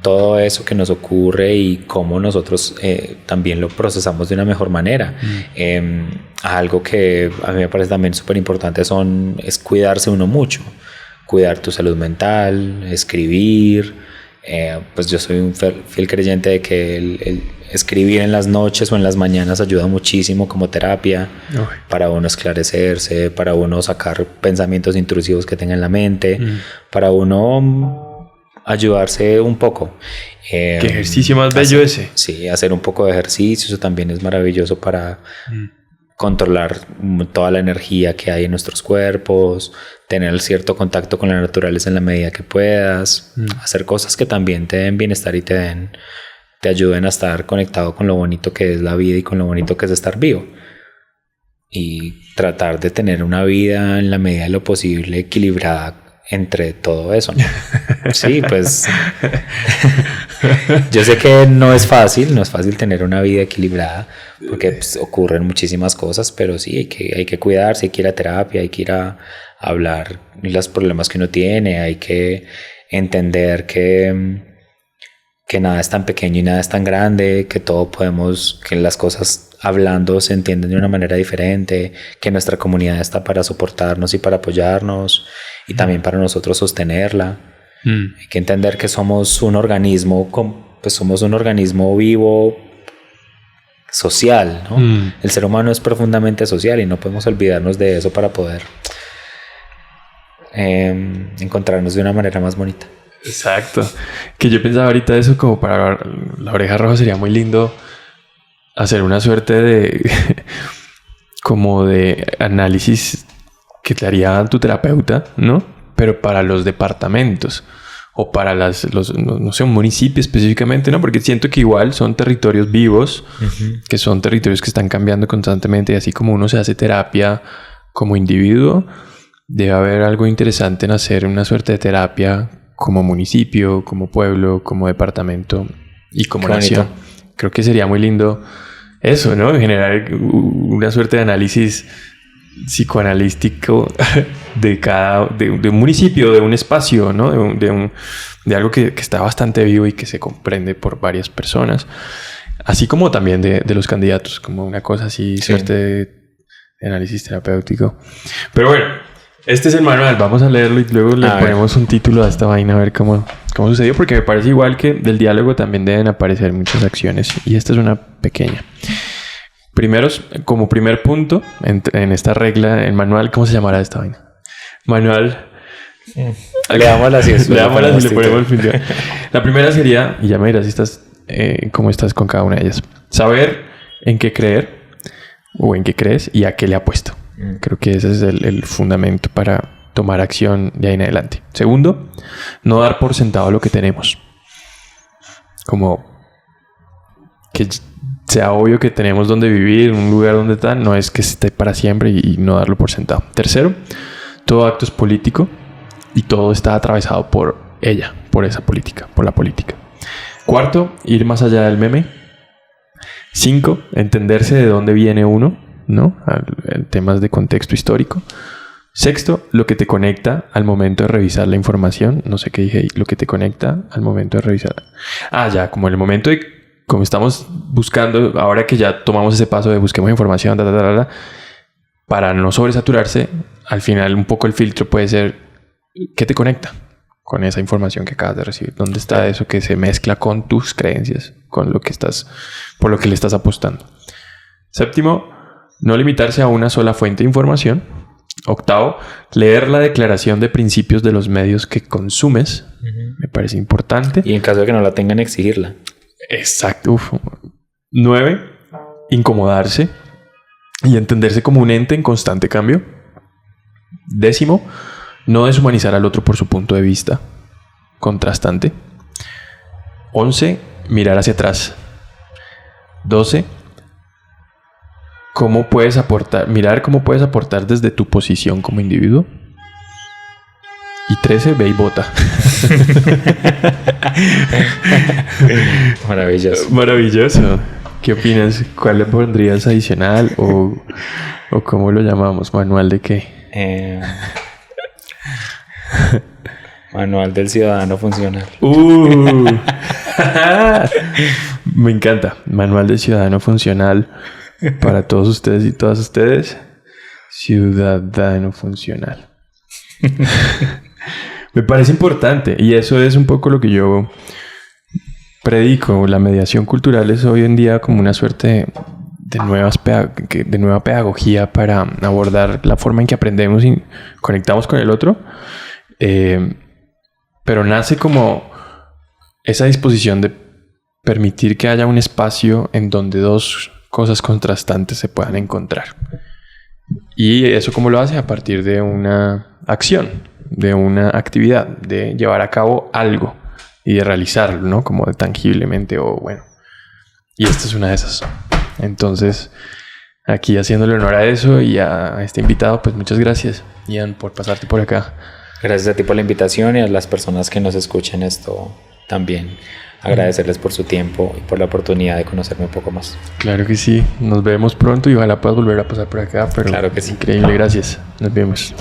todo eso que nos ocurre y cómo nosotros también lo procesamos de una mejor manera. Algo que a mí me parece también súper importante es cuidarse uno mucho, cuidar tu salud mental, escribir. Pues yo soy un fiel creyente de que el escribir en las noches o en las mañanas ayuda muchísimo como terapia para uno esclarecerse, para uno sacar pensamientos intrusivos que tenga en la mente, para uno ayudarse un poco. ¿Qué ejercicio más bello ese? Sí, hacer un poco de ejercicio, eso también es maravilloso para controlar toda la energía que hay en nuestros cuerpos, tener cierto contacto con la naturaleza en la medida que puedas, hacer cosas que también te den bienestar y te ayuden a estar conectado con lo bonito que es la vida y con lo bonito que es estar vivo. Y tratar de tener una vida en la medida de lo posible equilibrada entre todo eso, ¿no? Sí, pues yo sé que no es fácil tener una vida equilibrada porque pues, ocurren muchísimas cosas, pero sí hay que cuidarse, hay que ir a terapia, hay que ir a hablar de los problemas que uno tiene, hay que entender que nada es tan pequeño y nada es tan grande, que que las cosas hablando se entienden de una manera diferente, que nuestra comunidad está para soportarnos y para apoyarnos y también para nosotros sostenerla. Hay que entender que somos un organismo, somos un organismo vivo, social, ¿no? El ser humano es profundamente social y no podemos olvidarnos de eso para poder encontrarnos de una manera más bonita. Exacto. Que yo pensaba ahorita eso como para La Oreja Roja sería muy lindo hacer una suerte de como de análisis que te haría tu terapeuta, ¿no? Pero para los departamentos o para no sé, un municipio específicamente, ¿no? Porque siento que igual son territorios vivos, que son territorios que están cambiando constantemente y así como uno se hace terapia como individuo, debe haber algo interesante en hacer una suerte de terapia como municipio, como pueblo, como departamento y como nación. creo que sería muy lindo eso, ¿no? Generar una suerte de análisis psicoanalítico de un municipio, de un espacio, ¿no? De algo que está bastante vivo y que se comprende por varias personas. Así como también de los candidatos, como una cosa así, suerte de análisis terapéutico. Pero bueno, este es el manual. Vamos a leerlo y luego le ponemos un título a esta vaina a ver cómo sucedió. Porque me parece igual que del diálogo también deben aparecer muchas acciones. Y esta es una pequeña. Primero, como primer punto, en esta regla, el manual, ¿cómo se llamará esta vaina? Manual. Leámosla así. Leámosla si le ponemos el fin. La primera sería, y ya me dirás si estás, cómo estás con cada una de ellas. Saber en qué creer o en qué crees y a qué le apuesto. Creo que ese es el fundamento para tomar acción de ahí en adelante. Segundo, no dar por sentado lo que tenemos. Como que sea obvio que tenemos donde vivir, un lugar donde tal, no es que esté para siempre y no darlo por sentado. Tercero, todo acto es político y todo está atravesado por ella, por esa política, por la política. Cuarto, ir más allá del meme. 5, entenderse de dónde viene uno, ¿no? En temas de contexto histórico. Sexto, lo que te conecta al momento de revisar la información. No sé qué dije ahí. Lo que te conecta al momento de revisar. Ya, como en el momento de... Como estamos buscando, ahora que ya tomamos ese paso de busquemos información, para no sobresaturarse, al final un poco el filtro puede ser ¿qué te conecta con esa información que acabas de recibir? ¿Dónde está eso que se mezcla con tus creencias, con lo que estás, por lo que le estás apostando? Séptimo, no limitarse a una sola fuente de información. Octavo, leer la declaración de principios de los medios que consumes. Me parece importante. Y en caso de que no la tengan, exigirla. Exacto. 9, incomodarse y entenderse como un ente en constante cambio. 10, no deshumanizar al otro por su punto de vista contrastante. 11, mirar hacia atrás. 12, mirar cómo puedes aportar desde tu posición como individuo. Y 13, ve y vota. Maravilloso. Maravilloso. ¿Qué opinas? ¿Cuál le pondrías adicional? ¿O cómo lo llamamos? ¿Manual de qué? Manual del ciudadano funcional. Me encanta. Manual del ciudadano funcional para todos ustedes y todas ustedes. Ciudadano funcional. Me parece importante y eso es un poco lo que yo predico. La mediación cultural es hoy en día como una suerte de nueva pedagogía para abordar la forma en que aprendemos y conectamos con el otro, pero nace como esa disposición de permitir que haya un espacio en donde dos cosas contrastantes se puedan encontrar. Y eso como lo hace a partir de una acción, de una actividad, de llevar a cabo algo y de realizarlo, ¿no? Como de tangiblemente o bueno. Y esta es una de esas. Entonces, aquí haciéndole honor a eso y a este invitado, pues muchas gracias, Ian, por pasarte por acá. Gracias a ti por la invitación y a las personas que nos escuchen esto también. Agradecerles por su tiempo y por la oportunidad de conocerme un poco más. Claro que sí. Nos vemos pronto y ojalá puedas volver a pasar por acá. Pero claro que sí. Increíble. Gracias. Nos vemos.